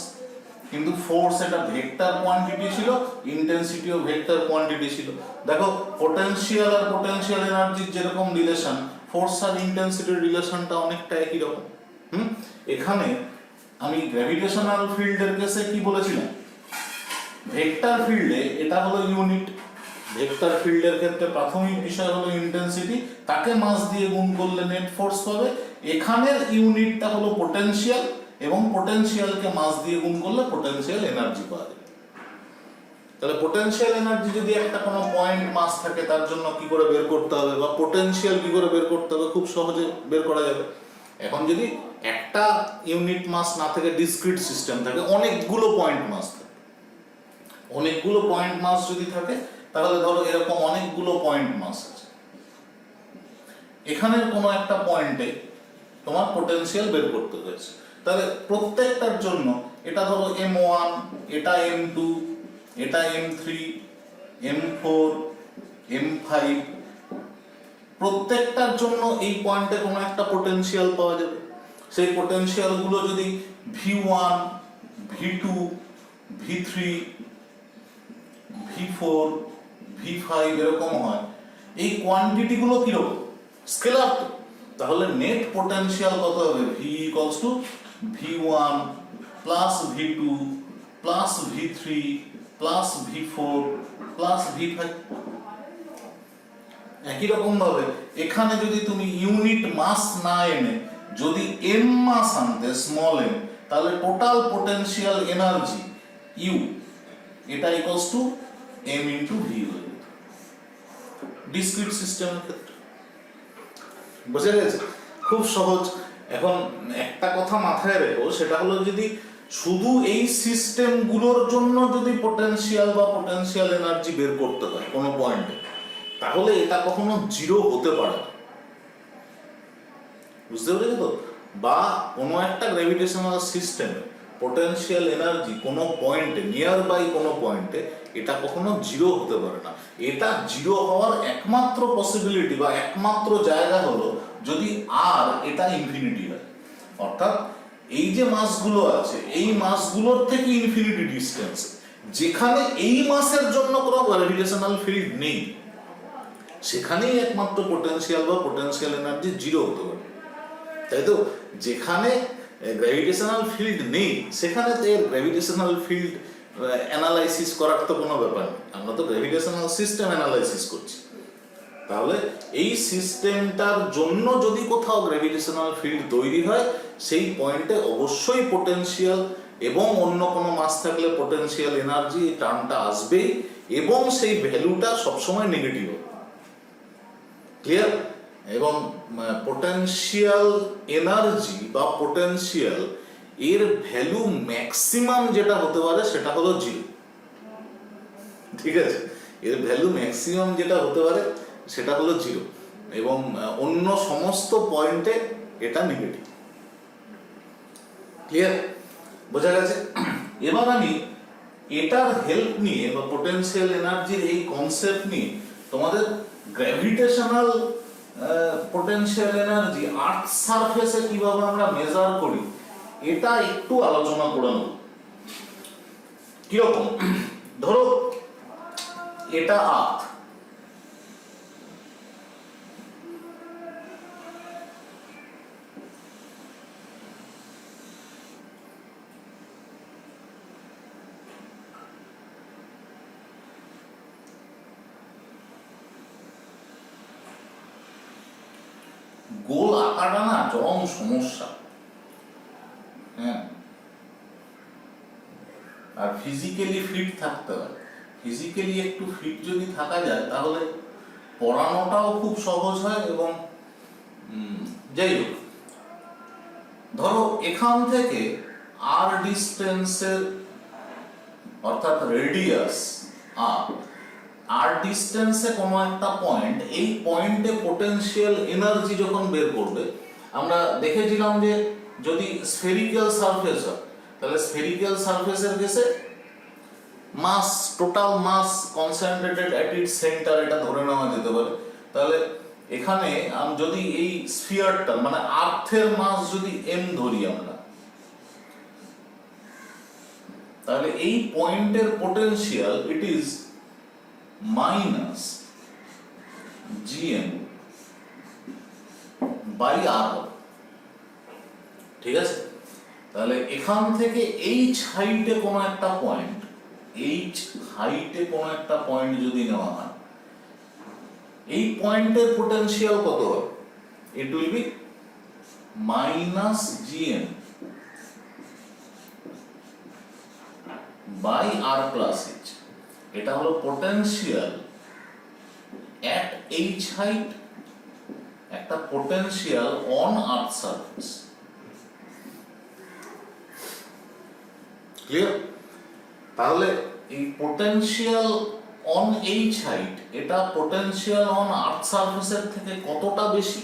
কিন্তু ফোর্স এটা ভেক্টর কোয়ান্টিটি ছিল, ইন্টেন্সিটিও ভেক্টর কোয়ান্টিটি ছিল। দেখো পোটেনশিয়াল আর পোটেনশিয়াল এনার্জির যেরকম রিলেশন, ফোর্স আর ইন্টেন্সিটির রিলেশনটা অনেকটা একই রকম। এখানে আমি গ্র্যাভিটেশনাল ফিল্ডের কেসে কি বলেছিলাম, ভেক্টর ফিল্ডে এটা হলো ইউনিট, ভেক্টর ফিল্ডের ক্ষেত্রে প্রাথমিক বিষয় হলো ইন্টেন্সিটি, তাকে মাস দিয়ে গুণ করলে নেট ফোর্স পাবে। এখানের ইউনিটটা হলো পোটেনশিয়াল এবং পোটেনশিয়ালকে মাস দিয়ে গুণ করলে পোটেনশিয়াল এনার্জি পাওয়া যাবে। তাহলে পোটেনশিয়াল এনার্জি যদি একটা কোনো পয়েন্ট মাস থাকে তার জন্য কি করে বের করতে হবে, বা পোটেনশিয়াল কি করে বের করতে হবে, খুব সহজে বের করা যাবে। এখন যদি একটা ইউনিট মাস না থেকে ডিসক্রিট সিস্টেম থাকে, অনেকগুলো পয়েন্ট মাস থাকে, অনেকগুলো পয়েন্ট মাস যদি থাকে তাহলে ধরো এরকম অনেকগুলো পয়েন্ট মাস আছে, এখানের কোনো একটা পয়েন্টে তোমার পোটেনশিয়াল বের করতে হয়েছে, তাহলে প্রত্যেকটার জন্য এটা ধরো M1, এটা M2, এটা M3, M4, M5, প্রত্যেকটার জন্য এই পয়েন্টে কোনো একটা পোটেনশিয়াল পাওয়া যাবে। সেই পোটেনশিয়াল গুলো যদি V1, V2, V3, V4, V5 এরকম হয়, এই কোয়ান্টিটি গুলো কিরকম, স্কেলার, তাহলে নেট পোটেনশিয়াল কত হবে, V equals to V1 plus V2 plus V3 plus V4 plus V5। একই রকম ভাবে এখানে যদি তুমি ইউনিট মাস না এনে যদি এম মাস আনতে স্মল এম, তাহলে টোটাল পোটেনশিয়াল এনার্জি ইউ এটা equals to M into V হয়ে যেত ডিসক্রিট সিস্টেমের ক্ষেত্রে। বুঝে গেছে, খুব সহজ। এখন একটা কথা মাথায় রেখো, সেটা হলো যদি শুধু এই সিস্টেমগুলোর জন্য যদি পোটেনশিয়াল বা পোটেনশিয়াল এনার্জি বের করতে হয় কোনো পয়েন্টে, তাহলে এটা কখনো জিরো হতে পারে না, বুঝতে পেরেছো তো? বা কোনো একটা গ্র্যাভিটেশনাল সিস্টেমে পোটেনশিয়াল এনার্জি কোনো পয়েন্টে, নিয়ার বাই কোনো পয়েন্টে, এটা কখনো জিরো হতে পারে না। এটা জিরো হওয়ার একমাত্র পসিবিলিটি বা একমাত্র জায়গা হলো যদি আর এটা ইনফিনিটি হয়, অর্থাৎ এই যে মাসগুলো আছে এই মাসগুলোর থেকে ইনফিনিটি ডিস্টেন্স, যেখানে এই মাসের জন্য কোনো গ্র্যাভিটেশনাল ফিল্ড নেই, সেখানেই একমাত্র পোটেনশিয়াল বা পোটেনশিয়াল এনার্জি জিরো হতে পারে, তাই তো? যেখানে গ্র্যাভিটেশনাল ফিল্ড নেই সেখানে তো এর গ্র্যাভিটেশনাল ফিল্ড অ্যানালাইসিস করার তো কোনো ব্যাপার নেই, আমরা তো গ্র্যাভিটেশনাল সিস্টেম অ্যানালাইসিস করছি। তাহলে এই সিস্টেমটার জন্য যদি কোথাও গ্র্যাভিটেশনাল ফিল্ড তৈরি হয়, সেই পয়েন্টে অবশ্যই পোটেনশিয়াল এবং অন্য কোনো মাস থাকলে পোটেনশিয়াল এনার্জি এই টার্মটা আসবেই, এবং সেই ভ্যালুটা সবসময় নেগেটিভ হবে। ক্লিয়ার? এবং পোটেনশিয়াল এনার্জি বা পোটেনশিয়াল এর ভ্যালু ম্যাক্সিমাম যেটা হতে পারে সেটা হলো জিরো। ঠিক আছে, এর ভ্যালু ম্যাক্সিমাম যেটা হতে পারে সেটা হলো জিরো, এবং অন্য সমস্ত পয়েন্টে এটা নেগেটিভ। ক্লিয়ার? বোঝা গেছে? এবার আমি এটার হেল্প নিয়ে বা পোটেনশিয়াল এনার্জির এই কনসেপ্ট নিয়ে তোমাদের গ্র্যাভিটেশনাল পোটেনশিয়াল এনার্জি আর্থ সারফেসে কিভাবে আমরা মেজার করি এটা একটু আলোচনা করে নেব। কিরকম? ধরো এটা আর্থ, গোল আঁকাটা না চরম সমস্যা, হ্যাঁ, আর ফিজিক্যালি ফিট থাকতে হয়। ফিজিক্যালি একটু ফিট যদি থাকা যায় তাহলে পড়ানোটাও খুব সহজ হয়। এবং যাই হোক, ধরো এখান থেকে আর ডিস্টেন্সের অর্থাৎ রেডিয়াস আর ডিস্টেন্সে কোনো একটা পয়েন্ট, এই পয়েন্টে পোটেনশিয়াল এনার্জি যখন বের করবে, আমরা দেখেছিলাম যে যদি স্ফেরিক্যাল সারফেস হয় তাহলে স্ফেরিক্যাল সারফেসের কেসে mass, total mass concentrated at its centre, এটা ধরে নেওয়া যেতে পারে। তাহলে এখানে যদি এই স্ফিয়ারটা মানে আর্থের মাস যদি m ধরি আমরা, তাহলে এই পয়েন্টের potential it is minus gm by r। ঠিক আছে, তাহলে এখান থেকে h হাইটে কোনো একটা পয়েন্ট, যদি নেওয়া হয়, এই পয়েন্টের পোটেনশিয়াল কত হবে? It will be minus gm by r plus h। এটা হলো পোটেনশিয়াল at h হাইট, একটা potential on earth surface. Clear? তাহলে এই পোটেনশিয়াল অন h হাইট, এটা পোটেনশিয়াল অন আর্থ সারফেসের থেকে কতটা বেশি?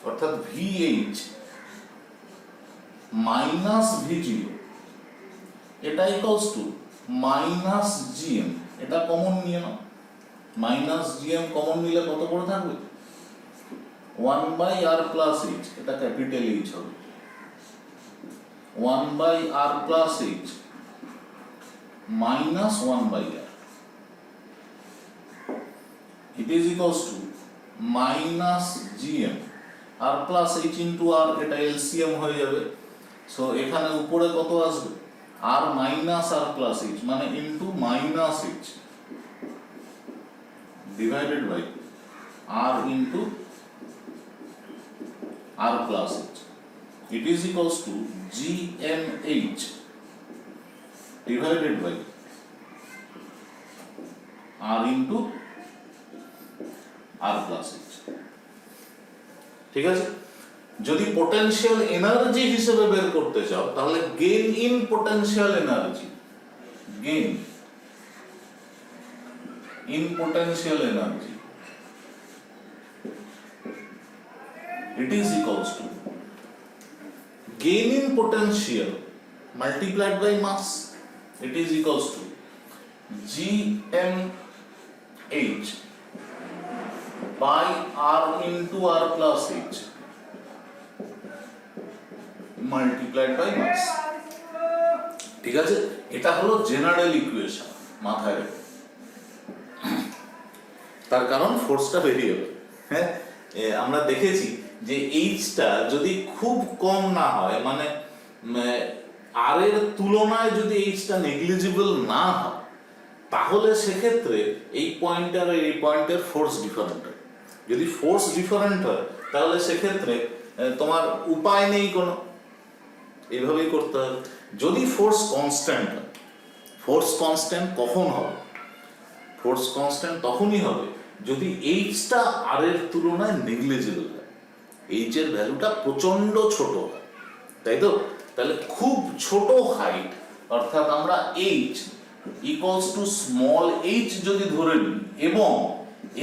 অর্থাৎ vh মাইনাস v0, এটা ইকুয়ালস টু মাইনাস gm। এটা কমন নিয়ে নাও, মাইনাস gm কমন নিলে কত করে থাকবে? 1 বাই r প্লাস h, এটা ক্যাপিটাল H হবে, 1 by r plus h minus 1 by r, it is equals to minus gm r plus h into r, এটা LCM হয়ে যাবে। সো এখানে উপরে কত আসবে? r minus r plus h, মানে into minus h divided by r into r plus h, it is equals to gmh divided by r into r plus h। ঠিক আছে, যদি পোটেনশিয়াল এনার্জি হিসেবে বের করতে চাও তাহলে gain in potential energy, gain in potential energy, it is equals to gain in potential multiplied by mass, it is equals to gmh by r into r plus h multiplied by mass। ঠিক আছে, এটা হলো general equation, মাথায় রেখো। তার কারণ ফোর্সটা বেরিয়ে যাবে। হ্যাঁ, আমরা দেখেছি যে এইচটা যদি খুব কম না হয়, মানে আর এর তুলনায় যদি এইচটা নেগলিজিবল না হয়, তাহলে সেক্ষেত্রে এই পয়েন্টার এই পয়েন্টের ফোর্স ডিফারেন্ট হয়। যদি ফোর্স ডিফারেন্ট হয় তাহলে সেক্ষেত্রে তোমার উপায় নেই কোনো, এইভাবেই করতে হবে। যদি ফোর্স কনস্ট্যান্ট হয়, ফোর্স কনস্ট্যান্ট কখন হবে? ফোর্স কনস্ট্যান্ট তখনই হবে যদি এইচটা আর এর তুলনায় নেগলিজিবল হয়, এইচ এর ভ্যালুটা প্রচন্ড ছোট হয়, তাই তো? তাহলে খুব ছোট হাইট, অর্থাৎ আমরা H equals to small H যদি ধরে নিই এবং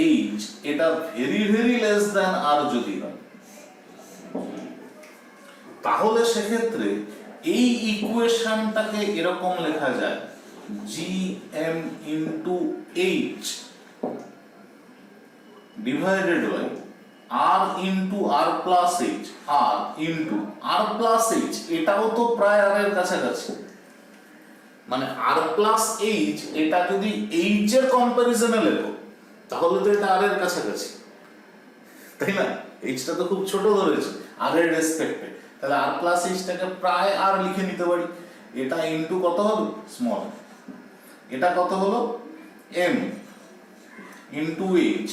এইচ এটা ভেরি ভেরি লেস দ্যান আর যদি হয়, তাহলে সেক্ষেত্রে এই ইকুয়েশনটাকে এরকম লেখা যায় gm into H divided by r into r plus h, r into r plus h, এটাও তো প্রায় r এর কাছাকাছি, মানে r প্লাস h, এটা যদি h এর কম্পারিজনে লেখো তাহলে তো এটা r এর কাছাকাছি, তাই না? h টা তো খুব ছোট ধরেছে r এর রেসপেক্টে, তাহলে r প্লাস h টাকে প্রায় r লিখে নিতে পারি। এটা ইন্টু কত হবে? স্মল, এটা কত হলো? m into h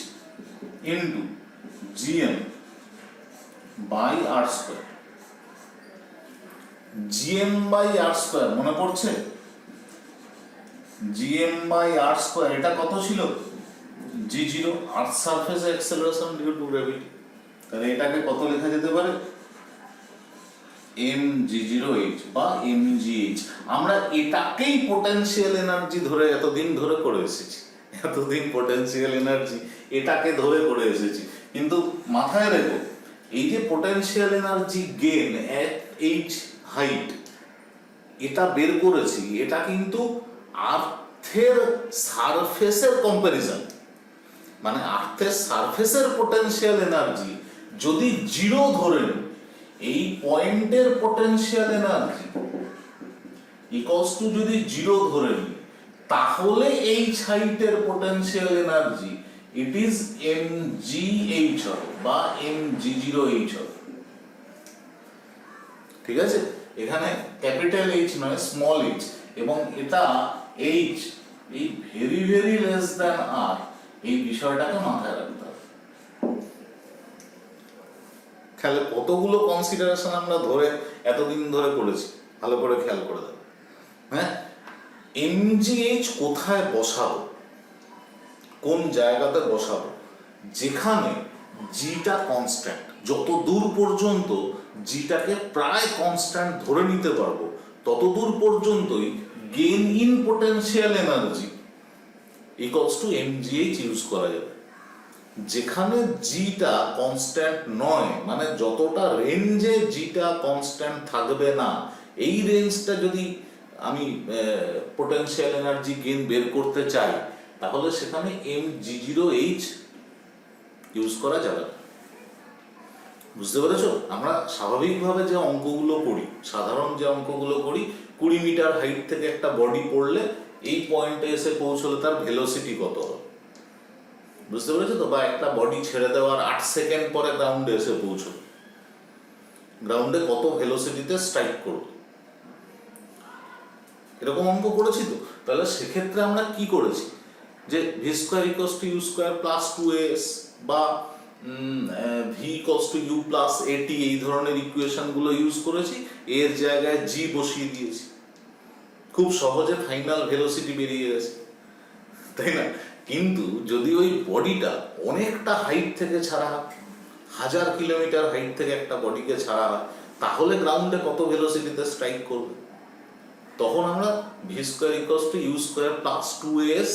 into gm by r square, gm by r square মনে পড়ছে? gm বাই r স্কয়ার, এটা কত ছিল g0, earth surface acceleration due to gravity. তাহলে এটাকে কত লেখা যেতে পারে, mg0h বা mgh। আমরা এটাকেই পোটেনশিয়াল এনার্জি ধরে এতদিন ধরে করে এসেছি, এতদিন পোটেনশিয়াল এনার্জি এটাকে ধরে করে এসেছি। কিন্তু মাথায় রেখো, এই যে পোটেনশিয়াল এনার্জি গেইন এট এইচ হাইট এটা বের করেছি, এটা কিন্তু আর্থের সারফেসের কম্প্যারিজন, মানে আর্থের সারফেসের পোটেনশিয়াল এনার্জি যদি জিরো ধরে নিই, এই পয়েন্টের পোটেনশিয়াল এনার্জি ইকুয়ালস টু যদি জিরো ধরে নিই, তাহলে এইচ হাইটের potential energy it is mgh বা mg0h। ঠিক আছে, এখানে ক্যাপিটাল এইচ নয় স্মল এইচ, এবং এটা এইচ এই very very less than r, এই বিষয়টাকে মাথায় রাখতে হবে। খেয়াল, কতগুলো কনসিডারেশন আমরা ধরে এতদিন ধরে করেছি, ভালো করে খেয়াল করে দেবো। হ্যাঁ, mgh কোথায় বসাবো, কোন জায়গাতে বসাবো, যেখানে জিটা কনস্ট্যান্ট, যত দূর পর্যন্ত জিটাকে প্রায় কনস্ট্যান্ট ধরে নিতে পারবো তত দূর পর্যন্তই gain in potential energy equals two mgh use করা যাবে। যেখানে জিটা কনস্ট্যান্ট নয়, মানে যতটা রেঞ্জে জিটা কনস্ট্যান্ট থাকবে না, এই রেঞ্জটা যদি আমি পোটেনশিয়াল এনার্জি গেইন বের করতে চাই, তাহলে সেখানে mg0h ইউজ করা যাবে না। বুঝতে পেরেছো? আমরা স্বাভাবিকভাবে যে অঙ্কগুলো করি, সাধারণ যে অঙ্কগুলো করি, 20 মিটার হাইট থেকে একটা বডি পড়লে এই পয়েন্টে এসে পৌঁছলে তার ভেলোসিটি কত হবে, বুঝতে পেরেছো তো? বা একটা বডি ছেড়ে দেওয়ার 8 সেকেন্ড পরে গ্রাউন্ডে এসে পৌঁছবে, গ্রাউন্ডে কত ভেলোসিটিতে স্ট্রাইক করবে, এরকম অঙ্ক করেছি তো। তাহলে সেক্ষেত্রে আমরা কি করেছি, যে V square equals to U square plus 2as বা V equals to U plus A T, এই ধরনের ইকুয়েশনগুলো ইউজ করেছি, এর জায়গায় জি বসিয়ে দিয়েছি, খুব সহজে ফাইনাল ভেলোসিটি বেরিয়ে গেছে, তাই না? কিন্তু যদি ওই বডিটা অনেকটা হাইট থেকে ছাড়া হয়, 1000 কিলোমিটার হাইট থেকে একটা বডিকে ছাড়া হয়, তাহলে গ্রাউন্ডে কত ভেলোসিটিতে স্ট্রাইক করবে? তখন আমরা V square equals to U square plus 2as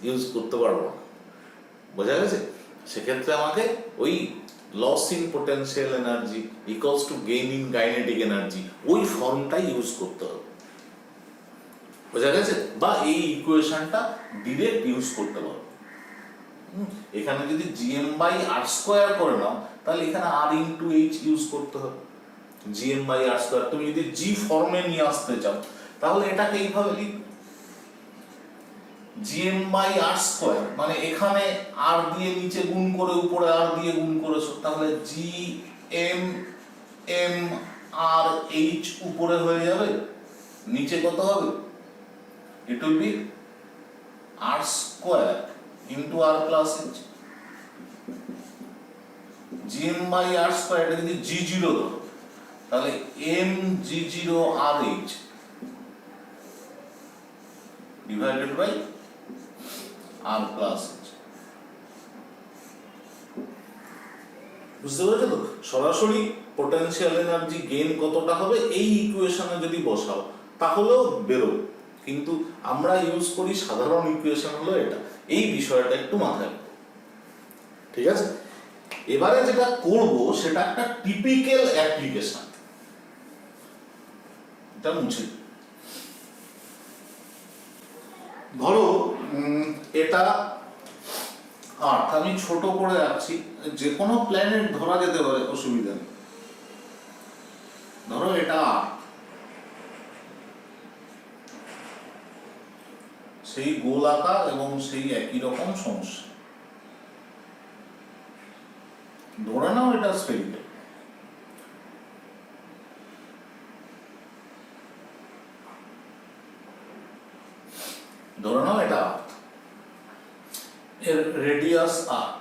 use করতে পারবো না, বোঝা গেছে? সেক্ষেত্রে আমাকে ওই loss in potential energy equals to gain in kinetic energy, ওই ফর্মটাই ইউজ করতে হবে, বোঝা গেছে? বা এই ইকুয়েশনটা ডিরেক্ট ইউজ করতে পারো। এখানে যদি gm বাই r স্কয়ার করে নাও, তাহলে এখানে r ইনটু h ইউজ করতে হবে, gm বাই r স্কয়ার। তুমি যদি g ফর্মে নিয়ে আসতে চাও, তাহলে এটাকে এইভাবে লিখবে, gm বাই r স্কয়ার, মানে এখানে r দিয়ে নিচে গুণ করে উপরে r দিয়ে গুণ করেছো, তাহলে gm m r h উপরে হয়ে যাবে, নিচে কত হবে, it will be r square into r plus h, gm by r square, এটা যদি g0 ধরো, তাহলে m g0 rh divided by r plus h। বুঝতে পেরেছো তো? সরাসরি পোটেনশিয়াল এনার্জি গেইন কতটা হবে এই ইকুয়েশনে যদি বসাও তাহলেও বেরোবে, কিন্তু আমরা ইউজ করি সাধারণ ইকুয়েশন হলো এটা, এই বিষয়টা একটু মাথায় রাখো, ঠিক আছে? এবারে যেটা করব সেটা একটা টিপিক্যাল অ্যাপ্লিকেশন, এটা মুছে ধরো এটা আর্থ, আমি ছোট করে রাখছি, যে কোনো প্ল্যানেট ধরা যেতে পারে, অসুবিধা নেই। ধরো এটা আর্থ, সেই গোলাকার এবং সেই একই রকম সমস্যা, ধরে নাও এটা স্ফেরিক্যাল। ধরে নাও এটা আর্থ, এর রেডিয়াস আর,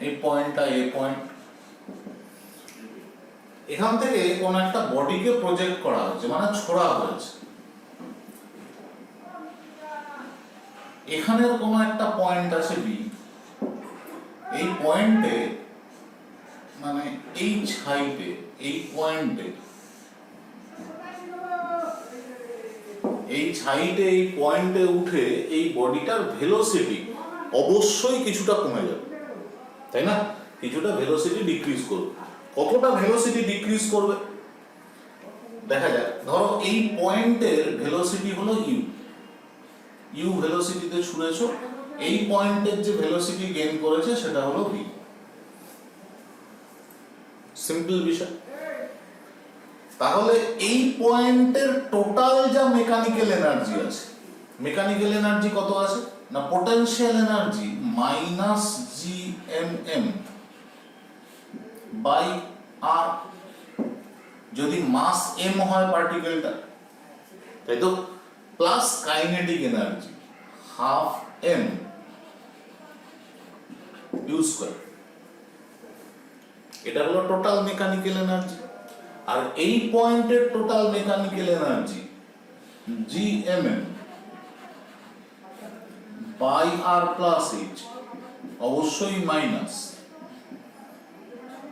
এই পয়েন্টটা এ পয়েন্ট, এখান থেকে কোন একটা বডিকে প্রজেক্ট করা হয়েছে, মানে ছোড়া হয়েছে। এখানের কোন একটা পয়েন্ট আছে বি, এই পয়েন্টে মানে এইচ হাইটে, এই পয়েন্টে এইচ হাইটে এই পয়েন্টে উঠে এই বডিটার ভেলোসিটি অবশ্যই কিছুটা কমে যাবে, তাই না? কিছুটা ভেলোসিটি ডিক্রিজ করবে। কতটা ভেলোসিটি ডিক্রিজ করবে দেখা যাক। ধরো এই পয়েন্টের ভেলোসিটি হলো ইউ, ইউ ভেলোসিটিতে ছুঁড়েছো, এই পয়েন্টের যে ভেলোসিটি গেইন করেছে সেটা হলো ভি। সিম্পল বিষয়। তাহলে এই পয়েন্টের টোটাল যা মেকানিক্যাল এনার্জি আছে, মেকানিক্যাল এনার্জি কত আছে না potential energy minus G M M by r, যদি মাস এম হয় পার্টিকেলটা, তাই তো, plus kinetic energy half M U square, এটা হলো টোটাল মেকানিক্যাল এনার্জি। আর এই পয়েন্টের total mechanical energy G M M by R plus h, অবশ্যই minus,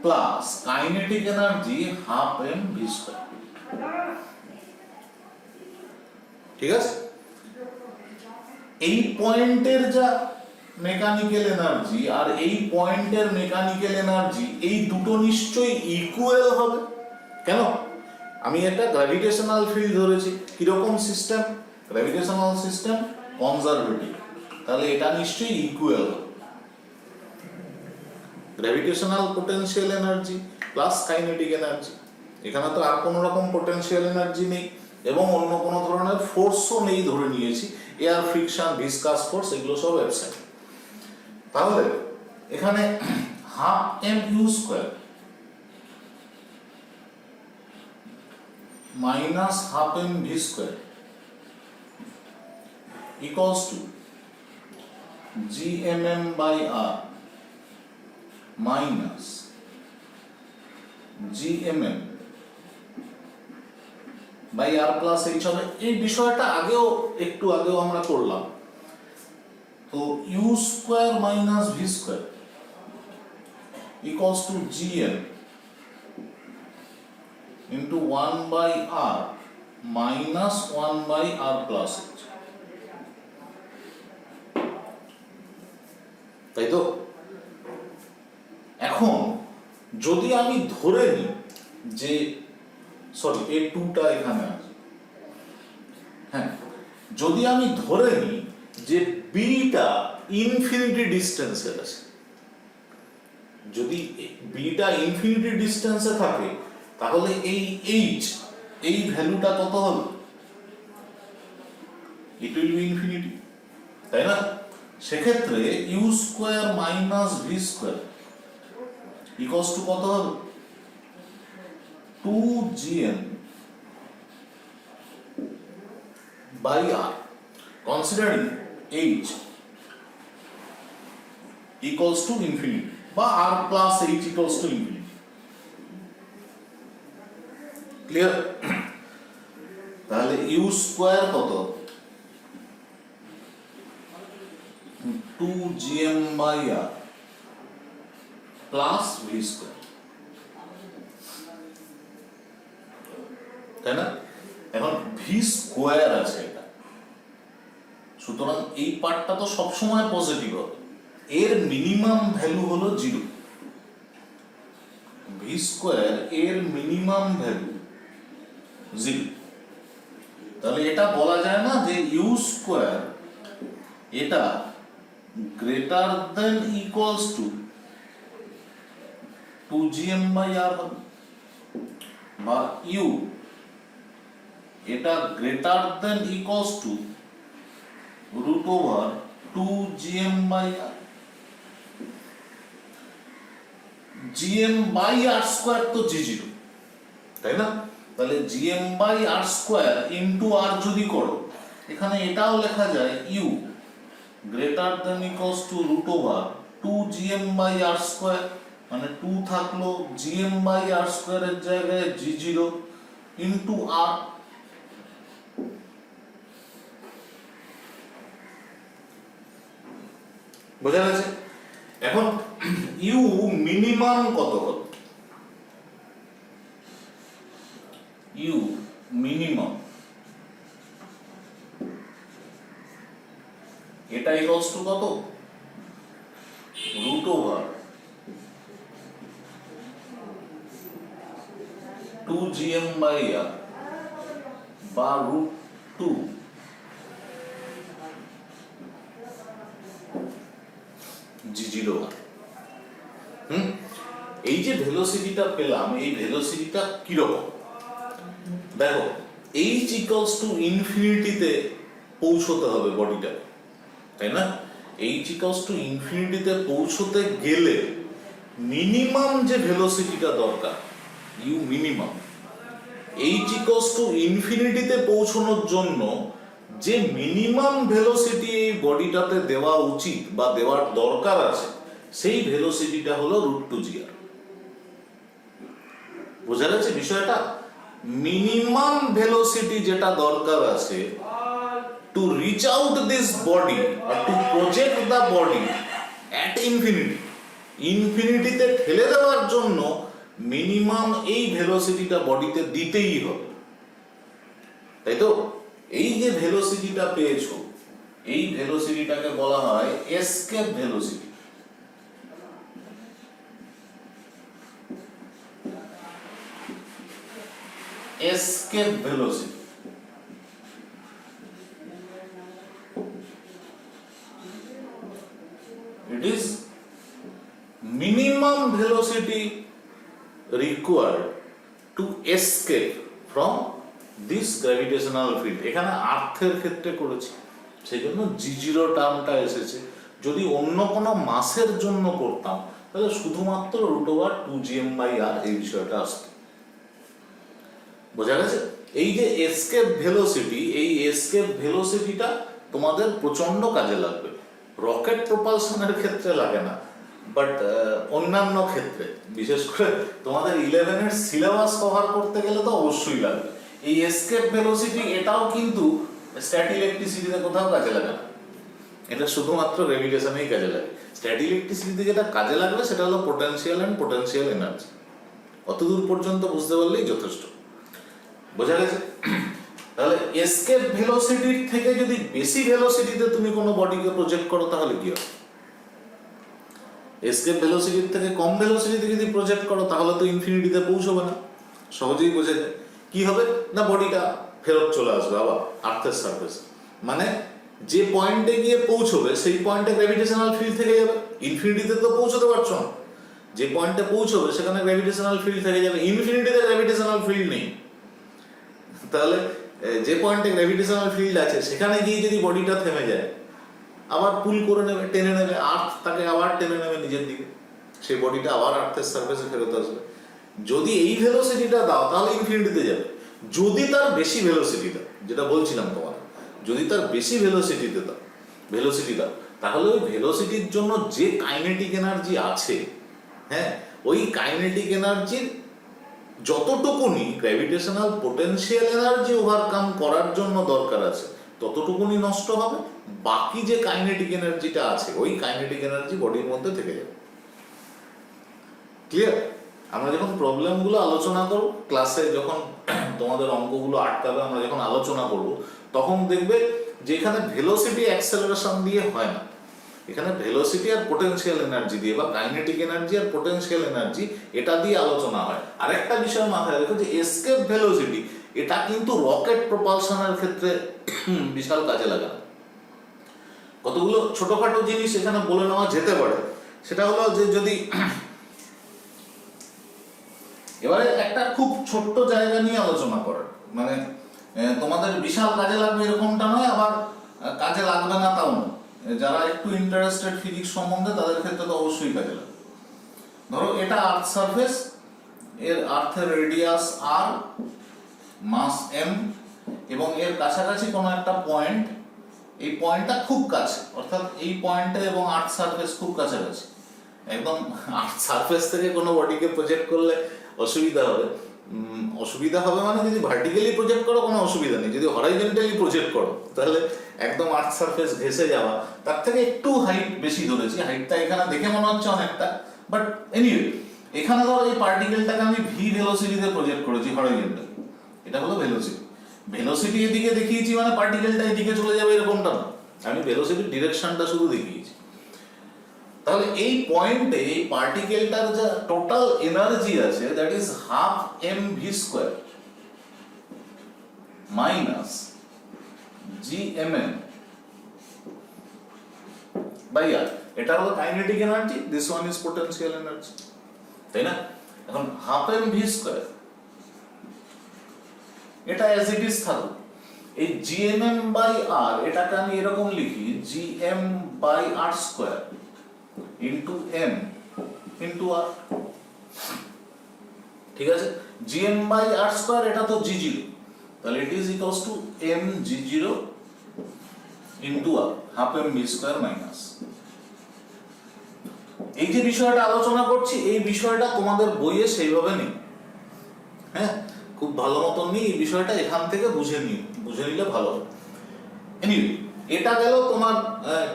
plus kinetic energy half M V square. ঠিক আছে? এই পয়েন্টের যা মেকানিক্যাল এনার্জি আর এই পয়েন্টের মেকানিক্যাল এনার্জি, এই দুটো নিশ্চয়ই ইকুয়াল হবে। কেন? আমি একটা গ্র্যাভিটেশনাল ফিল্ড ধরেছি, কিরকম সিস্টেম? গ্র্যাভিটেশনাল সিস্টেম কনজারভেটিভ, তাহলে এটা নিশ্চয়ই ইকুয়াল হবে। Gravitational potential energy plus kinetic energy, এখানে তো আর কোনো রকম পোটেনশিয়াল এনার্জি নেই এবং অন্য কোনো ধরনের ফোর্সও নেই ধরে নিয়েছি, এয়ার ফ্রিকশন, ভিসকাস ফোর্স, এগুলো সব অ্যাবসেন্ট। তাহলে এখানে half M U square minus half M V square equals to G M M by R minus G M M by R plus H হবে। এই বিষয়টা একটু আগেও আমরা করলাম। তো U square minus V square equals to G M into 1 by r minus 1 by r plus h, তাই তো? এখন যদি আমি ধরে নিই যে সরি এই টুটা এখানে আছে, হ্যাঁ, যদি আমি ধরে নিই যে বিটা ইনফিনিটি ডিস্টেন্সে আছে, যদি বিটা ইনফিনিটি ডিস্টেন্সে থাকে তাহলে এই এইচ, এই ভ্যালুটা কত হবে? ইট উইল বি ইনফিনিটি, তাই না? সেক্ষেত্রে U square minus V square equals to কত হবে? 2gm by r, considering h equals to infinity বা r plus h equals to infinity. Clear? তাহলে ইউ স্কয়ার কত? 2gm by r plus V square, তাই না? এখন ভি স্কয়ার আছে এটা, সুতরাং এই পার্টটা তো সবসময় পজিটিভ হবে, এর মিনিমাম ভ্যালু হলো 0। ভি স্কয়ার এর মিনিমাম ভ্যালু 0, তাহলে এটা বলা যায় না যে ইউ স্কয়ার এটা greater than equals to 2gm by r হবে, বা ইউ এটা greater than equals to root over 2gm by r। gm by r square তো g0, তাই না? তাহলে gm by r square into r যদি করো, এখানে এটাও লেখা যায় U greater than equals to root over 2gm/r², মানে 2 থাকলো gm/r² এর জায়গায় g0 ইন্টু r। বোঝা গেছে? এখন ইউ মিনিমাম কত হবে? ইউ মিনিমাম এটা ইকুয়ালস টু কত? √2gm/r বা √2 g0। এই যে ভেলোসিটিটা পেলাম, এই ভেলোসিটিটা কিরকম? দেখো h ইকুয়ালস টু ইনফিনিটিতে পৌঁছতে হবে বডিটা, তাই না? h ইকুয়ালস টু ইনফিনিটিতে পৌঁছতে গেলে মিনিমাম যে ভেলোসিটিটা দরকার, u minimum, h equals to ইনফিনিটিতে পৌঁছানোর জন্য যে মিনিমাম ভেলোসিটি এই বডিটাতে দেওয়া উচিত বা দেওয়ার দরকার আছে, সেই ভেলোসিটিটা হলো √2gr। বোঝা যাচ্ছে বিষয়টা? মিনিমাম ভেলোসিটি যেটা দরকার আছে to reach out this body আর to project the body at infinity, ইনফিনিটিতে ঠেলে দেওয়ার জন্য মিনিমাম এই ভেলোসিটিটা বডিতে দিতেই হবে, তাই তো? এই যে ভেলোসিটিটা পেয়েছো, এই ভেলোসিটিটাকে বলা হয় escape velocity. escape velocity, it is minimum velocity required to escape from this gravitational field। এখানে আর্থের ক্ষেত্রে করেছি, সেই জন্য g0 টার্মটা এসেছে। যদি অন্য কোনো মাসের জন্য করতাম তাহলে শুধুমাত্র √2gm/r এই বিষয়টা আসতো। বোঝা গেছে? এই যে এসকেপ ভেলোসিটি, এই এসকেপ ভেলোসিটিটা তোমাদের প্রচন্ড কাজে লাগবে। রকেট প্রপালশনের ক্ষেত্রে লাগে না, বাট অন্যান্য ক্ষেত্রে, বিশেষ করে তোমাদের 11 এর সিলেবাস কভার করতে গেলে তো অবশ্যই লাগবে। এই এসকেপ ভেলোসিটি এটাও কিন্তু স্ট্যাটিইলেকট্রিসিটিতে কোথাও কাজে লাগে না, এটা শুধুমাত্র গ্র্যাভিটেশনেই কাজে লাগে। স্ট্যাটিইলেকট্রিসিটিতে যেটা কাজে লাগবে সেটা হলো পোটেনশিয়াল এন্ড পোটেনশিয়াল এনার্জি। অতদূর পর্যন্ত বুঝতে পারলেই যথেষ্ট। বোঝা গেছে? তাহলে এসকেপ ভেলোসিটির থেকে যদি বেশি ভেলোসিটিতে তুমি কোনো বডিকে প্রজেক্ট করো তাহলে কি হবে? এসকেপ ভেলোসিটির থেকে কম ভেলোসিটিতে যদি প্রজেক্ট করো তাহলে তো ইনফিনিটিতে পৌঁছবে না। সহজেই বোঝা যায় কি হবে না, বডিটা ফেরত চলে আসবে আবার আর্থের সারফেসে। মানে যে পয়েন্টে গিয়ে পৌঁছবে সেই পয়েন্টে গ্র্যাভিটেশনাল ফিল্ড থেকে যাবে। ইনফিনিটিতে তো পৌঁছতে পারছো না, যে পয়েন্টে পৌঁছবে সেখানে গ্র্যাভিটেশনাল ফিল্ড থেকে যাবে। ইনফিনিটিতে গ্র্যাভিটেশনাল ফিল্ড নেই, তাহলে যে পয়েন্টে গ্র্যাভিটেশনাল ফিল্ড আছে সেখানে গিয়ে যদি বডিটা থেমে যায়, আবার পুল করে নেবে, টেনে নেবে, আর্থ তাকে আবার টেনে নেবে নিজের দিকে, সেই বডিটা আবার আর্থের সারফেসে ফেরত আসবে। যদি এই ভেলোসিটিটা দাও তাহলে ইনফিনিটিতে যাবে। যদি তার বেশি ভেলোসিটি দাও, যেটা বলছিলাম তোমার, যদি তার বেশি ভেলোসিটি দাও তাহলে ওই ভেলোসিটির জন্য যে কাইনেটিক এনার্জি আছে, হ্যাঁ, ওই কাইনেটিক এনার্জির যতটুকুনি গ্র্যাভিটেশনাল পোটেনশিয়াল এনার্জি ওভারকাম করার জন্য দরকার আছে ততটুকুনি নষ্ট হবে। বাকি যে কাইনেটিক এনার্জিটা আছে ওই কাইনেটিক এনার্জি বডির মধ্যে থেকে যাবে। ক্লিয়ার? আমরা যখন প্রবলেমগুলো আলোচনা করব ক্লাসে, যখন তোমাদের অঙ্কগুলো আটকাবে, আমরা যখন আলোচনা করব তখন দেখবে যে এখানে ভেলোসিটি অ্যাক্সেলারেশন দিয়ে হয় না, এখানে ভেলোসিটি আর পোটেনশিয়াল এনার্জি দিয়ে বা কাইনেটিক এনার্জি আর পোটেনশিয়াল এনার্জি এটা দিয়ে আলোচনা হয়। আরেকটা বিষয় মাথায় রেখো যে এসকেপ ভেলোসিটি এটা কিন্তু রকেট প্রপালশনের ক্ষেত্রে বিশাল কাজে লাগে না। কতগুলো ছোটখাটো জিনিস এখানে বলে নেওয়া যেতে পারে। সেটা হলো যে যদি এবারে একটা খুব ছোট্ট জায়গা নিয়ে আলোচনা করার, মানে তোমাদের বিশাল কাজে লাগবে এরকমটা নয়, আবার কাজে লাগবে না তাও নয়। যারা একটু ইন্টারেস্টেড ফিজিক্স সম্বন্ধে তাদের ক্ষেত্রে তো অবশ্যই কাজে লাগবে। ধরো এটা আর্থ সারফেস, এর আর্থের রেডিয়াস r, মাস m, এবং এর কাছাকাছি কোনো একটা পয়েন্ট, এই পয়েন্টটা খুব কাছে, অর্থাৎ এই পয়েন্টে এবং আর্থ সারফেস খুব কাছাকাছি, একদম সারফেস থেকে কোনো বডিকে প্রজেক্ট করলে অসুবিধা হবে। অসুবিধা হবে মানে যদি ভার্টিক্যালি প্রজেক্ট করো কোনো অসুবিধা নেই, যদি হরাইজন্টালি প্রজেক্ট করো তাহলে একদম আর্থ সারফেস ঘেসে যাওয়া। তার থেকে একটু হাইট বেশি ধরেছি, হাইটটা এখানে দেখে মনে হচ্ছে অনেকটা, বাট এনিওয়ে এখানে ধরো এই পার্টিকেলটাকে আমি ভি ভেলোসিটিতে প্রজেক্ট করেছি হরাইজন্টালি, এটা হলো ভেলোসিটি। ভেলোসিটি এদিকে দেখিয়েছি মানে পার্টিকেলটা এদিকে চলে যাবে এরকমটা না, আমি ভেলোসিটির ডিরেকশনটা শুধু দেখিয়েছি। তাহলে এই পয়েন্টে এই পার্টিকেলটার যা টোটাল এনার্জি আছে that is half M V square minus G M N by r. এটা হলো kinetic energy, this one is potential energy, তাই না? এখন হাফ এম ভি স্কোয়ার এটা অ্যাজ ইট ইজ থাকুক, এই G M M by r এটাকে আমি এরকম লিখি G M by r square into m into r, ঠিক আছে? G M by r square এটা তো জি জিরো, তাহলে it is equals to M G zero into R half M V square minus. এই যে বিষয়টা আলোচনা করছি এই বিষয়টা তোমাদের বইয়ে সেইভাবে নেই, হ্যাঁ, খুব ভালো মতন নেই এই বিষয়টা, এখান থেকে বুঝে নিলে ভালো হবে। এনিওয়ে এটা গেল তোমার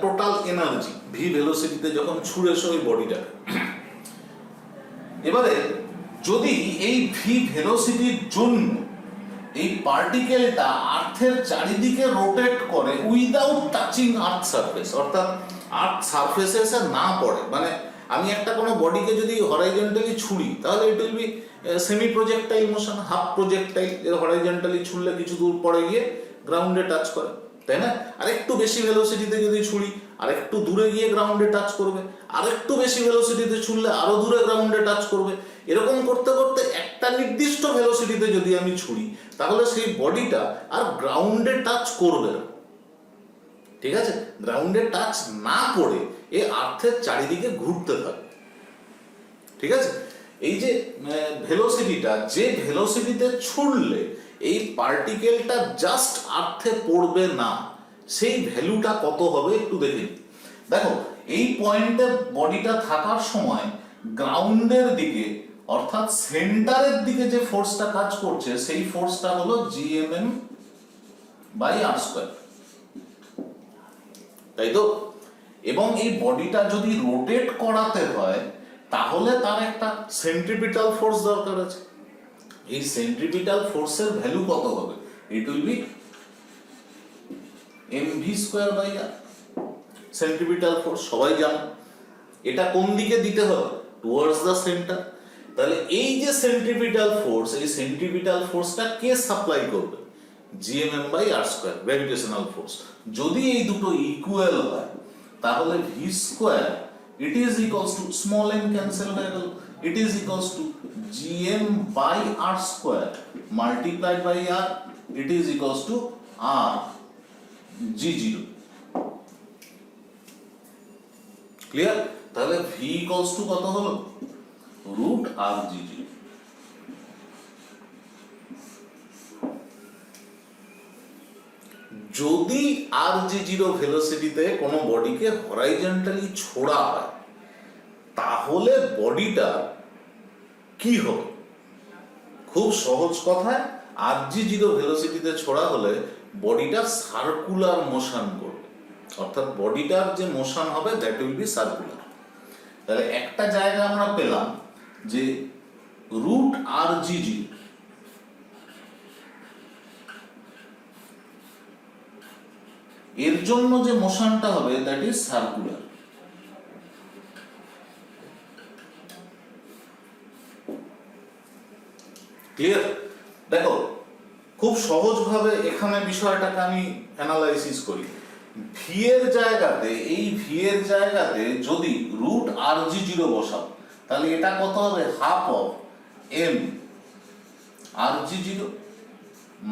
টোটাল এনার্জি ভি ভেলোসিটিতে যখন ছুড়েছো ওই বডিটা। এবারে যদি এই ভি ভেলোসিটির জন্য এই পার্টিকেলটা আর্থের চারিদিকে রোটেট করে উইদাউট টাচিং আর্থ সারফেস, অর্থাৎ আর্থ সারফেসে এসে না পড়ে, মানে আমি একটা কোনো বডিকে যদি হরাইজন্টালি ছুঁড়ি তাহলে ইট will B semi projectile motion, half projectile, যে হরাইজন্টালি ছুঁড়লে কিছু দূর পরে গিয়ে গ্রাউন্ডে টাচ করে, তাই না? আর একটু বেশি ভেলোসিটিতে যদি ছুঁড়ি আর একটু দূরে গিয়ে গ্রাউন্ডে টাচ করবে, আর একটু বেশি ভেলোসিটিতে ছুঁড়লে আরো দূরে গ্রাউন্ডে টাচ করবে। এরকম করতে করতে একটা নির্দিষ্ট ভেলোসিটিতে যদি আমি ছুঁড়ি তাহলে সেই বডিটা আর গ্রাউন্ডে টাচ করবে না, ঠিক আছে? গ্রাউন্ডে টাচ না করে এ আর্থের চারিদিকে ঘুরতে থাকে, ঠিক আছে? এই যে ভেলোসিটিটা, যে ভেলোসিটিতে ছুড়লে এই পার্টিকেলটা জাস্ট আর্থে পড়বে না, সেই ভ্যালুটা কত হবে একটু দেখে নিই। দেখো এই পয়েন্টে বডিটা থাকার সময় গ্রাউন্ডের দিকে অর্থাৎ সেন্টারের দিকে যে ফোর্সটা কাজ করছে সেই ফোর্সটা হলো জিএমএম বাই আর স্কোয়ার, তাই তো? এবং এই বডিটা যদি রোটেট করাতে হয় তাহলে তার একটা সেন্ট্রিপিটাল ফোর্স দরকার আছে। এই সেন্ট্রিপিটাল ফোর্সের ভ্যালু কত হবে? It will be mv square by R. Centripetal force সবাই জানো, এটা কোন দিকে দিতে হবে? Towards the centre. তাহলে এই যে সেন্ট্রিপিটাল ফোর্স, এই সেন্ট্রিপিটাল ফোর্সটা কে সাপ্লাই করবে? GMM by R square, gravitational force. যদি এই দুটো ইকুয়াল হয় তাহলে V square it is equals to small M cancel হয়ে গেল, it is equals to GM by R square multiplied by R, it is equals to R G zero. Clear? তাহলে V equals to কত হলো? Root R G zero. যদি R G zero ভেলোসিটিতে কোনো বডিকে horizontally ছোড়া হয় তাহলে বডিটা কি হবে? খুব সহজ কথায় আর জি জিরো ভেলোসিটিতে ছোড়া হলে বডিটা সার্কুলার মোশন করবে, অর্থাৎ বডিটার যে মোশন হবে দ্যাট উইল বি সার্কুলার। তাহলে একটা জায়গা আমরা পেলাম যে রুট আর জি জিরো এর জন্য যে মোশনটা হবে দ্যাট ইজ সার্কুলার। ক্লিয়ার? দেখো খুব সহজভাবে এখানে বিষয়টাকে আমি অ্যানালাইসিস করি। ভি এর জায়গাতে, এই ভি এর জায়গাতে যদি রুট আর জি জিরো বসাও তাহলে এটা কত হবে? Half of M R G zero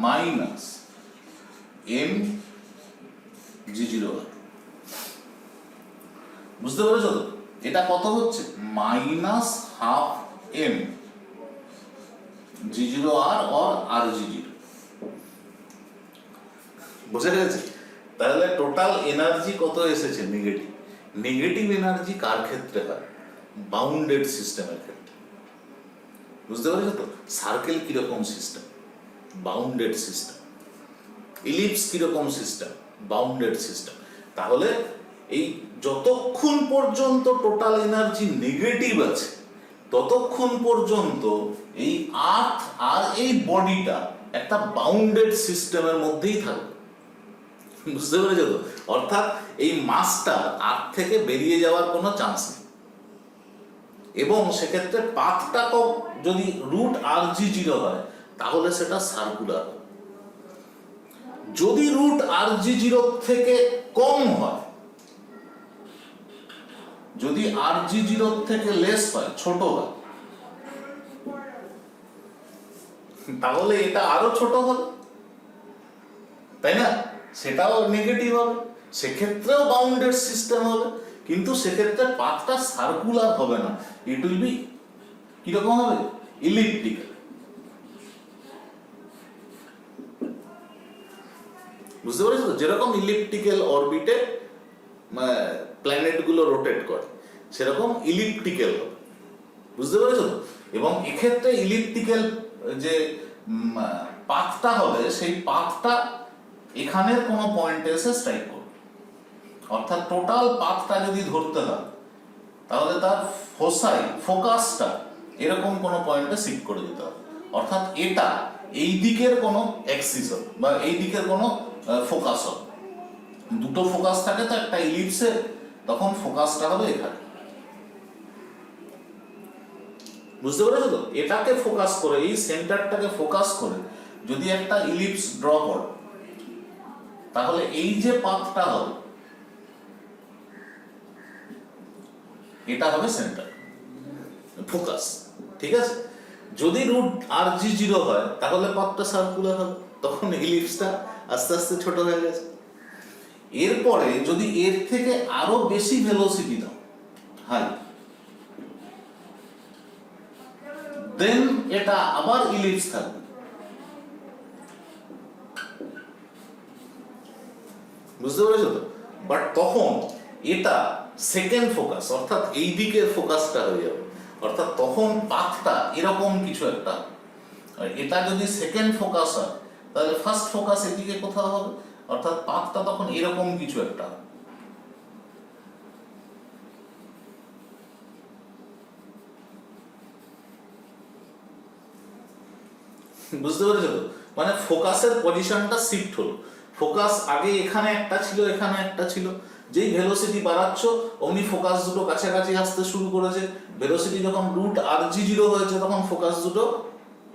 minus M G zero. বুঝতে পেরেছো তো? এটা কত হচ্ছে? Minus half M G zero R or R G zero. বুঝে গেছে? তাহলে টোটাল এনার্জি কত এসেছে? নেগেটিভ। নেগেটিভ এনার্জি কার ক্ষেত্রে হয়? বাউন্ডেড সিস্টেমের ক্ষেত্রে। বুঝতে পারছো তো? সার্কেল কিরকম সিস্টেম, বাউন্ডেড সিস্টেম। ইলিপস কিরকম সিস্টেম, বাউন্ডেড সিস্টেম। তাহলে এই যতক্ষণ পর্যন্ত টোটাল এনার্জি নেগেটিভ আছে ততক্ষণ পর্যন্ত এই আর্থ আর এই বডিটা একটা বাউন্ডেড সিস্টেমের মধ্যেই থাকবে। বুঝতে পেরেছো তো? অর্থাৎ এই মাসটা আর্থ থেকে বেরিয়ে যাওয়ার কোনো চান্স নেই, এবং সেক্ষেত্রে পাথটা যদি রুট আর জি জিরো হয় তাহলে সেটা সার্কুলার। যদি রুট আর জি জিরো থেকে কম হয়, যদি আর জি জিরো থেকে লেস হয়, ছোট হয়, তাহলে এটা আরো ছোট হবে, তাই না? সেটাও নেগেটিভ হবে, সেক্ষেত্রেও বাউন্ডেড সিস্টেম হবে, কিন্তু সেক্ষেত্রে পাথটা সার্কুলার হবে না, ইট উইল বি কিরকম হবে, ইলিপ্টিক্যাল। বুঝতে পারছো তো? যেরকম ইলিপ্টিক্যাল অরবিটে প্ল্যানেট গুলো রোটেট করে সেরকম ইলিপ্টিক্যাল হবে। বুঝতে পেরেছো তো? এবং এক্ষেত্রে ইলিপ্টিক্যাল যে পাথটা হবে সেই পাথটা এখানের কোনো পয়েন্টে এসে স্ট্রাইক করবে। অর্থাৎ টোটাল পাথটা যদি ধরতে হয় তাহলে তার ফোকাসটা এরকম কোনো পয়েন্টে শিফট করে দিতে হবে। অর্থাৎ এটা এই দিকের কোনো অ্যাক্সিস হবে বা এই দিকের কোনো ফোকাস হবে। দুটো ফোকাস থাকে তো একটা ইলিপসে, তখন ফোকাসটা হবে এখানে। বুঝতে পেরেছো তো? এটাকে ফোকাস করে, এই সেন্টারটাকে ফোকাস করে যদি একটা ইলিপস ড্র করে তাহলে এই যে পাথটা হবে এটা হবে সেন্টার, ফোকাস। ঠিক আছে? যদি রুট আর জি জিরো হয় তাহলে পাথটা সার্কুলার হবে, তখন ইলিপসটা আস্তে আস্তে ছোট হয়ে গেছে। এরপরে যদি এর থেকে আরো বেশি ভেলোসিটি দাও, হাই, দেন এটা আবার ইলিপস থাকবে। বুঝতে পেরেছো তো? বাট তখন এটা সেকেন্ড ফোকাস, অর্থাৎ এই দিকের ফোকাসটা হয়ে যাবে। অর্থাৎ তখন পাথটা এরকম কিছু একটা, আর এটা যদি সেকেন্ড ফোকাস হয় তাহলে ফার্স্ট ফোকাস এদিকে কোথাও হবে, অর্থাৎ পাথটা তখন এরকম কিছু একটা। বুঝতে পেরেছো তো? মানে ফোকাসের পজিশনটা শিফট হলো। ফোকাস আগে এখানে একটা ছিল, এখানে একটা ছিল, যেই ভেলোসিটি বাড়াচ্ছ অমনি ফোকাস দুটো কাছাকাছি আসতে শুরু করেছে। ভেলোসিটি যখন রুট আর জি জিরো হয়েছে তখন ফোকাস দুটো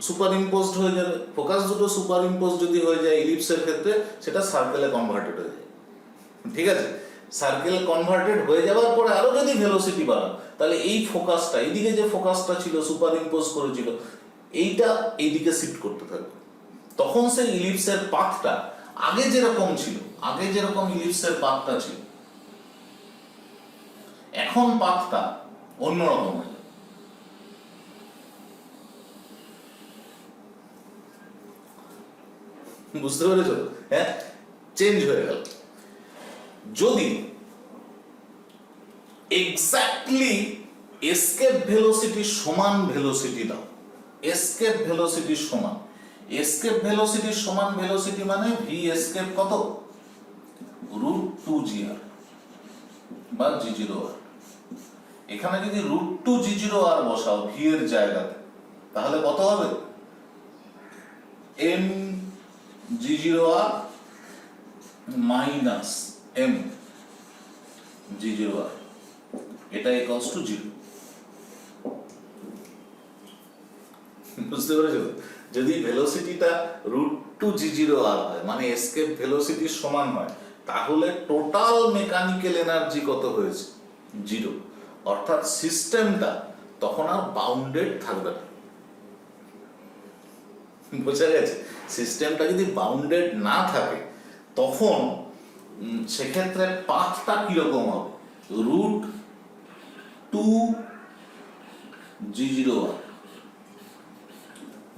সুপার ইম্পোজড হয়ে যাবে। ফোকাস দুটো সুপার ইম্পোজ যদি হয়ে যায় ইলিপসের ক্ষেত্রে, সেটা সার্কেলে কনভার্টেড হয়ে যায়। ঠিক আছে? সার্কেল কনভার্টেড হয়ে যাওয়ার পরে আরো যদি ভেলোসিটি বাড়াও তাহলে এই ফোকাসটা, এইদিকে যে ফোকাসটা ছিল সুপার ইম্পোজ করেছিল, এইটা এইদিকে শিফট করতে থাকবে। তখন সেই ইলিপসের পাথটা আগে যেরকম ছিল, আগে যেরকম ইলিপসের পাথটা ছিল, এখন পাথটা অন্যরকম হয়ে যাবে। বুঝতে পেরেছো? হ্যাঁ, চেঞ্জ হয়ে গেল। যদি এক্স্যাক্টলি এসকেপ ভেলোসিটি সমান ভেলোসিটি দাও, এসকেপ ভেলোসিটি সমান, এসকেপ ভেলোসিটি সমান ভেলোসিটি মানে ভি এসকেপ কত, রুট টু জি আর বা জি জিরো আর। এখানে যদি রুট টু জি জিরো আর বসাও ভি এর জায়গাতে, তাহলে কত হবে, এম জি জিরো আর মাইনাস এম জি জিরো আর, এটা ইকুয়ালস টু জিরো। বুঝতে পেরেছো? যদি ভেলোসিটিটা root two g zero r হয়, মানে এসকেপ ভেলোসিটির সমান হয়, তাহলে টোটাল মেকানিক্যাল এনার্জি কত হয়েছে, জিরো। অর্থাৎ সিস্টেমটা তখন আর বাউন্ডেড থাকবে না। বোঝা গেছে? সিস্টেমটা যদি বাউন্ডেড না থাকে তখন সেক্ষেত্রে পাথটা কিরকম হবে, root two g zero r.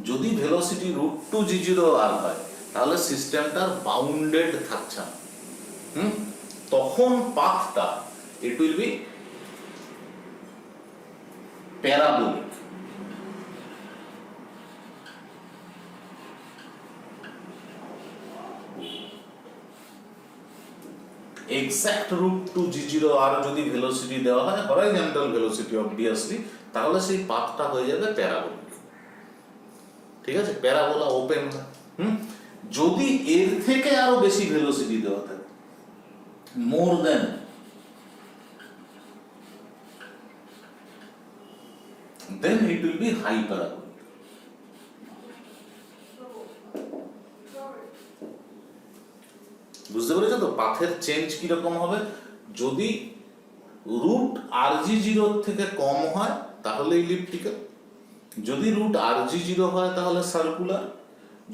যদি velocity root two g zero r হয় তাহলে সিস্টেমটার বাউন্ডেড থাকছে না। তখন পাথটা it will be parabolic. Exact root two g0 r যদি ভেলোসিটি দেওয়া হয় হরাইজন্টাল ভেলোসিটি অবভিয়াসলি, তাহলে সেই পাথটা হয়ে যাবে প্যারাবোলিক। ঠিক আছে, প্যারাবোলা ওপেন। যদি এর থেকে আরো বেশি ভেলোসিটি দেওয়া থাকে, মোর দেন, then it will be hyperbolic. বুঝতে পেরেছো তো পাথের চেঞ্জ কিরকম হবে? যদি রুট rg0 থেকে কম হয় তাহলে ইলিপ্টিক্যাল, যদি রুট rg0 হয় তাহলে সার্কুলার,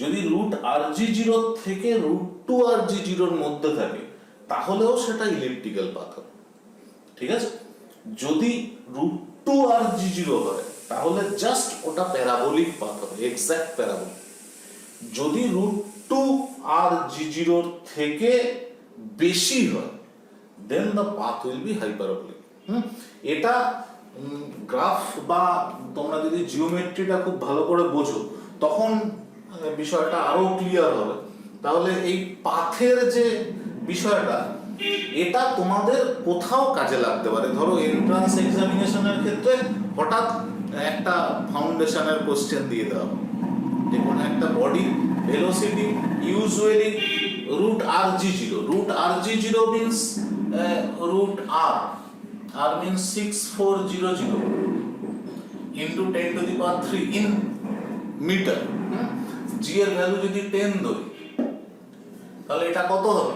যদি রুট rg0 থেকে রুট টু rg0 এর মধ্যে থাকে তাহলেও সেটা ইলিপ্টিক্যাল পাথ হবে। ঠিক আছে, যদি রুট টু rg0 হয় তাহলে জাস্ট ওটা প্যারাবোলিক পাথ হবে, এক্সাক্ট প্যারাবোলিক। যদি রুট টু rg0 থেকে বেশি হয় then the path will be hyperbolic. এটা গ্রাফ বা তোমরা যদি জিওমেট্রিটা খুব ভালো করে বোঝো তখন বিষয়টা আরো ক্লিয়ার হবে। তাহলে এই পাথের যে বিষয়টা, এটা তোমাদের কোথাও কাজে লাগতে পারে। ধরো এন্ট্রান্স এক্সামিনেশনের ক্ষেত্রে হঠাৎ একটা ফাউন্ডেশনের কোশ্চেন দিয়ে দেওয়া, যে কোনো একটা body velocity usually root rg0, root rg0 means root r means 6400 into 10 to the power 3 in metre. g এর ভ্যালু যদি 10 ধরি তাহলে এটা কত হবে?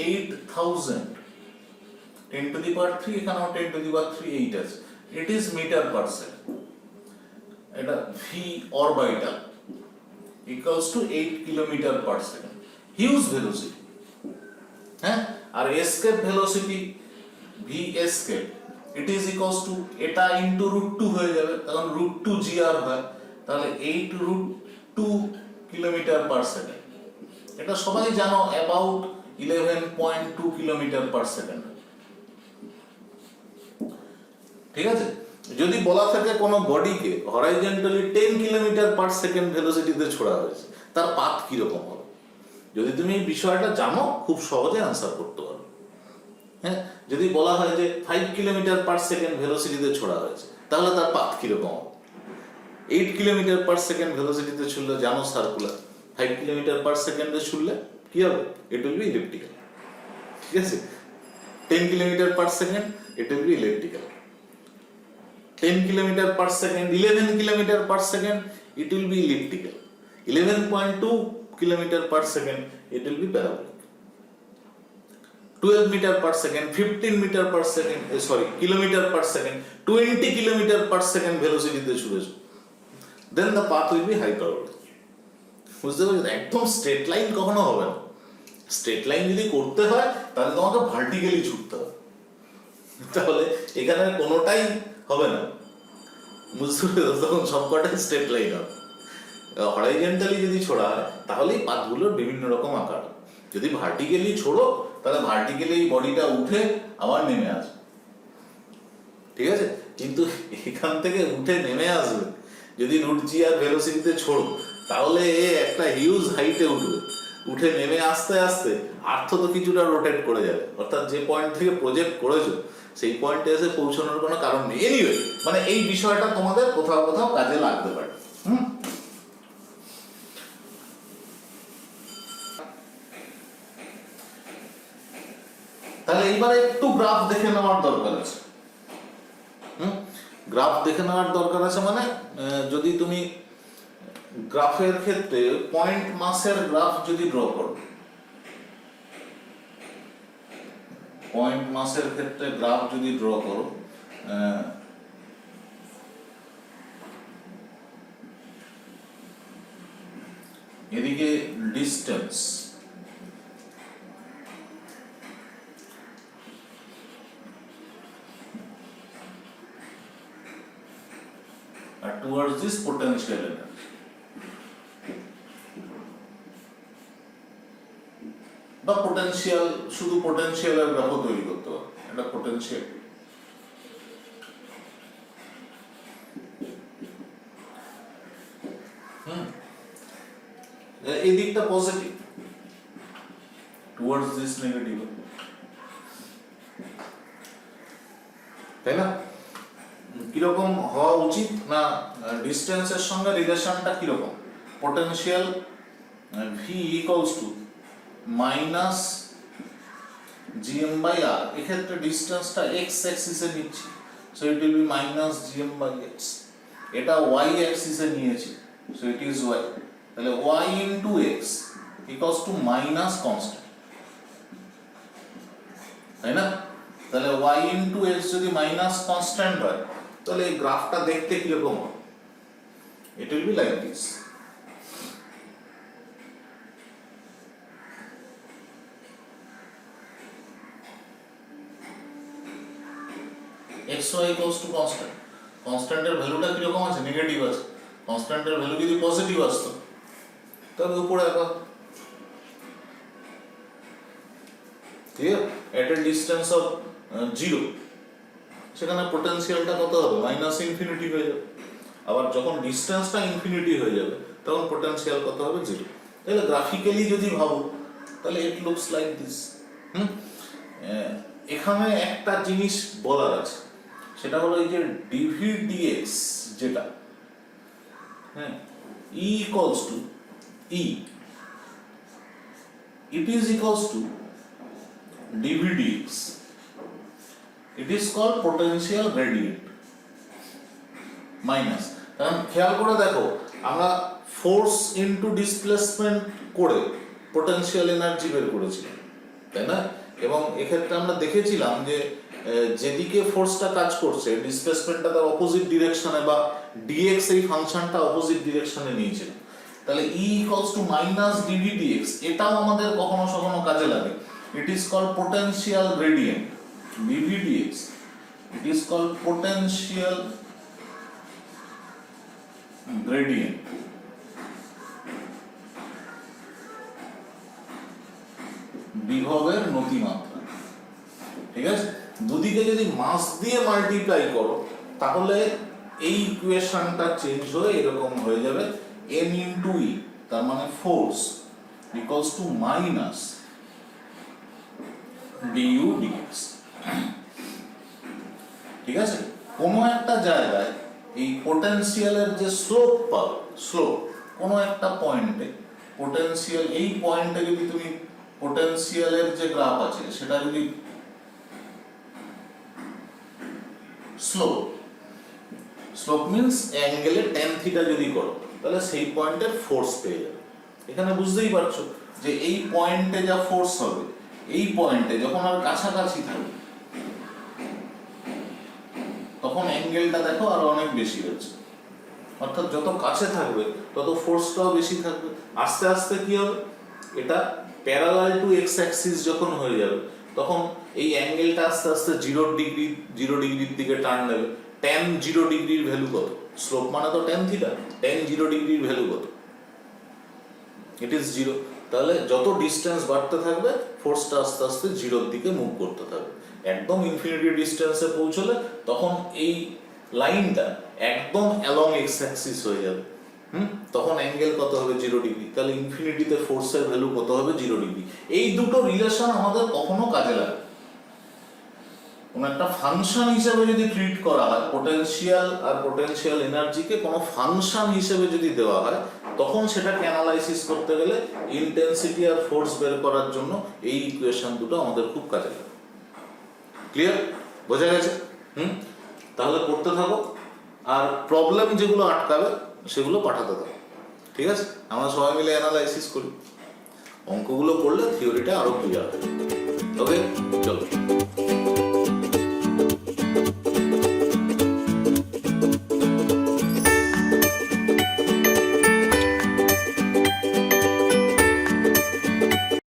8000 10 to the power 3, এখানেও 10 to the power 3 8 আছে। It is metre per second. এটা v orbital equals to 8 kilometre per second, huge velocity. হ্যাঁ, আর escape velocity v escape it is equals to এটা ইনটু রুট 2 হয়ে যাবে, কারণ রুট 2 gr হয়, তাহলে 8 রুট 2 কিলোমিটার পার সেকেন্ড। এটা সবাই জানো, অ্যাবাউট 11.2 কিলোমিটার পার সেকেন্ড। ঠিক আছে, যদি বলা থাকে কোনো বডিকে হরাইজন্টালি 10 কিলোমিটার পার সেকেন্ড ভেলোসিটিতে ছোড়া হয়েছে, তার পাথ কিরকম হবে? যদি তুমি এই বিষয়টা জানো খুব সহজে আনসার করতে পারো। হ্যাঁ, যদি বলা হয় যে 5 কিলোমিটার পার সেকেন্ড ভেলোসিটিতে ছোড়া হয়েছে তাহলে তার পাথ কিরকম হবে? 8 কিলোমিটার পার সেকেন্ড ভেলোসিটিতে ছুড়লে জানো সার্কুলার, 5 কিলোমিটার পার সেকেন্ডে ছুড়লে কি হবে? It will be elliptical. ঠিক আছে, 10 kilometre per second it will be elliptical, 10 kilometre per second 11 kilometre per second it will be elliptical, 11.2 kilometre per second it will be parabolic, 12 metre per second 15 metre per second kilometre per second 20 kilometre per second ভেলোসিটিতে ছুড়েছো, then the path will be hyperbolic। বুঝতে পারছো? একদম straight line কখনো হবে না। Straight line যদি করতে হয় তাহলে তোমাকে ভার্টিক্যালি ছুটতে হবে, তাহলে এখানে কোনোটাই হবে না। বুঝতে পেরেছো? তখন সবকটাই স্ট্রেট লাইন হবে। হরাইজন্টালি যদি ছোড়া হয় তাহলে এই পাথগুলোর বিভিন্ন রকম আকার। যদি ভার্টিক্যালি ছোড়ো তাহলে ভার্টিক্যালি এই বডিটা উঠে আবার নেমে আসবে। ঠিক আছে, কিন্তু এখান থেকে উঠে নেমে আসবে যদি রুট জি আর ভেলোসিটিতে ছোড়ো, তাহলে একটা হিউজ হাইটে উঠবে, উঠে নেমে আস্তে আস্তে আর্থ তো কিছুটা রোটেট করে যাবে, অর্থাৎ যে পয়েন্ট থেকে প্রজেক্ট করেছো সেই পয়েন্টে এসে পৌঁছানোর কোনো কারণ নেই। এনিওয়ে, মানে এই বিষয়টা তোমাদের কোথাও কোথাও কাজে লাগতে পারে। তাহলে এইবারে একটু গ্রাফ দেখে নেওয়ার দরকার আছে। গ্রাফ দেখে নেওয়ার দরকার আছে মানে যদি তুমি গ্রাফের ক্ষেত্রে পয়েন্ট মাসের গ্রাফ যদি ড্র করো, পয়েন্ট মাসের ক্ষেত্রে গ্রাফ যদি ড্র করো, এদিকে ডিস্টেন্স আর টুয়ার্ডস দিস পোটেনশিয়াল এনার্জি। বা পোটেনশিয়াল, শুধু পোটেনশিয়ালের গ্রাফও তৈরি করতে হবে। এটা পোটেনশিয়াল, এই দিকটা পজিটিভ টুয়ার্ডস দিস নেগেটিভ, তাই না? কিরকম হওয়া উচিত না ডিস্টেন্সের সঙ্গে রিলেশনটা কিরকম, potential V equals to minus gm by r, এক্ষেত্রে ডিস্টেন্সটা x অ্যাক্সিসে নিচ্ছি, so it will be minus gm by x। এটা y অ্যাক্সিসে নিয়েছি, সো ইট ইজ y, তাহলে y into x equals to minus constant, তাই না? তাহলে y ইনটু x যদি মাইনাস কনস্ট্যান্ট হয় তাহলে এই গ্রাফটা দেখতে কিরকম হবে? It will be like this. xy equals to constant, কনস্ট্যান্টের ভ্যালুটা কিরকম আছে? নেগেটিভ আছে। কনস্ট্যান্টের ভ্যালু যদি পজিটিভ আসতো তাহলে উপরে আঁকা, clear? At a distance of 0 সেখানে পোটেনশিয়ালটা কত হবে? মাইনাস ইনফিনিটি হয়ে যাবে। আবার যখন ডিস্টেন্সটা ইনফিনিটি হয়ে যাবে তখন পোটেনশিয়াল কত হবে? 0। তাহলে গ্রাফিক্যালি যদি ভাবো তাহলে ইট লুকস লাইক দিস। এখানে একটা জিনিস বলার আছে, সেটা হলো এই যে ডিভি ডিএক্স যেটা, হ্যাঁ, E equals to E, it is equals to dv dx, it is called potential gradient minus. কারণ খেয়াল করে দেখো, আমরা ফোর্স ইনটু ডিসপ্লেসমেন্ট করে পোটেনশিয়াল এনার্জি বের করেছিলাম, তাই না? এবং এক্ষেত্রে আমরা দেখেছিলাম যে যেদিকে ফোর্সটা কাজ করছে ডিসপ্লেসমেন্টটা তার অপোজিট ডিরেকশনে, বা ডিএক্স এই ফাংশনটা অপোজিট ডিরেকশনে নিয়েছিল। তাহলে E equals to minus dv dx, এটাও আমাদের কখনো কখনো কাজে লাগে। It is called potential gradient, dv dx, it is called potential gradient. বিভবের নতিমাত্রা, ঠিক আছে? দুদিকে যদি মাস দিয়ে মাল্টিপ্লাই করো তাহলে এই ইকুয়েশনটা চেঞ্জ হয়ে এরকম হয়ে যাবে m ইনটু ই, তার মানে force equals to minus du dx। ঠিক আছে? কোনো একটা জায়গায় এই পোটেনশিয়ালের যে স্লোপ পাবে, স্লোপ কোনো একটা পয়েন্টে পোটেনশিয়াল, এই পয়েন্টে যদি তুমি পোটেনশিয়ালের যে গ্রাফ আছে সেটা যদি স্লোপ, স্লোপ মিন্স অ্যাঙ্গেলে tan থিটা যদি করো তাহলে সেই পয়েন্টের ফোর্স পেয়ে যাবে। এখানে বুঝতেই পারছো যে এই পয়েন্টে যা ফোর্স হবে, এই পয়েন্টে যখন আর কাছাকাছি থাকবে তখন অ্যাঙ্গেলটা দেখো আরো অনেক বেশি হচ্ছে, অর্থাৎ যত কাছে থাকবে তত ফোর্সটাও বেশি থাকবে। আস্তে আস্তে কি হবে, এটা প্যারালাল টু এক্স অ্যাক্সিস যখন হয়ে যাবে তখন এই অ্যাঙ্গেলটা আস্তে আস্তে 0 ডিগ্রির দিকে টার্ন নেবে। tan 0 ডিগ্রির ভ্যালু কত? স্লোপ মানে তো tan থিটা, tan 0 ডিগ্রির ভ্যালু কত? ইট ইজ 0। তাহলে যত ডিস্টেন্স বাড়তে থাকবে ফোর্সটা আস্তে আস্তে 0 দিকে মুভ করতে থাকবে। একদম ইনফিনিটি ডিস্টেন্সে পৌঁছলে তখন এই লাইনটা একদম অ্যালং এক্স অ্যাক্সিস হয়ে যাবে। তখন অ্যাঙ্গেল কত হবে? 0 ডিগ্রি। তাহলে ইনফিনিটিতে ফোর্সের ভ্যালু কত হবে? 0 ডিগ্রি। এই দুটো রিলেশন আমাদের কখনো কাজে লাগে। কোন একটা ফাংশন হিসেবে যদি ট্রিট করা হয়, পোটেনশিয়াল আর পোটেনশিয়াল এনার্জিকে কোনো ফাংশন হিসেবে যদি দেওয়া হয়, তখন সেটাকে অ্যানালাইসিস করতে গেলে ইন্টেন্সিটি আর ফোর্স বের করার জন্য এই ইকুয়েশন দুটো আমাদের খুব কাজে লাগে। ক্লিয়ার? বোঝা গেছে? তাহলে করতে থাকো, আর প্রবলেম যেগুলো আটকাবে সেগুলো পাঠাতে থাকো। ঠিক আছে? আমরা সবাই মিলে অ্যানালাইসিস করি, অঙ্কগুলো করলে থিওরিটা আরো ক্লিয়ার হবে। ওকে, চলো।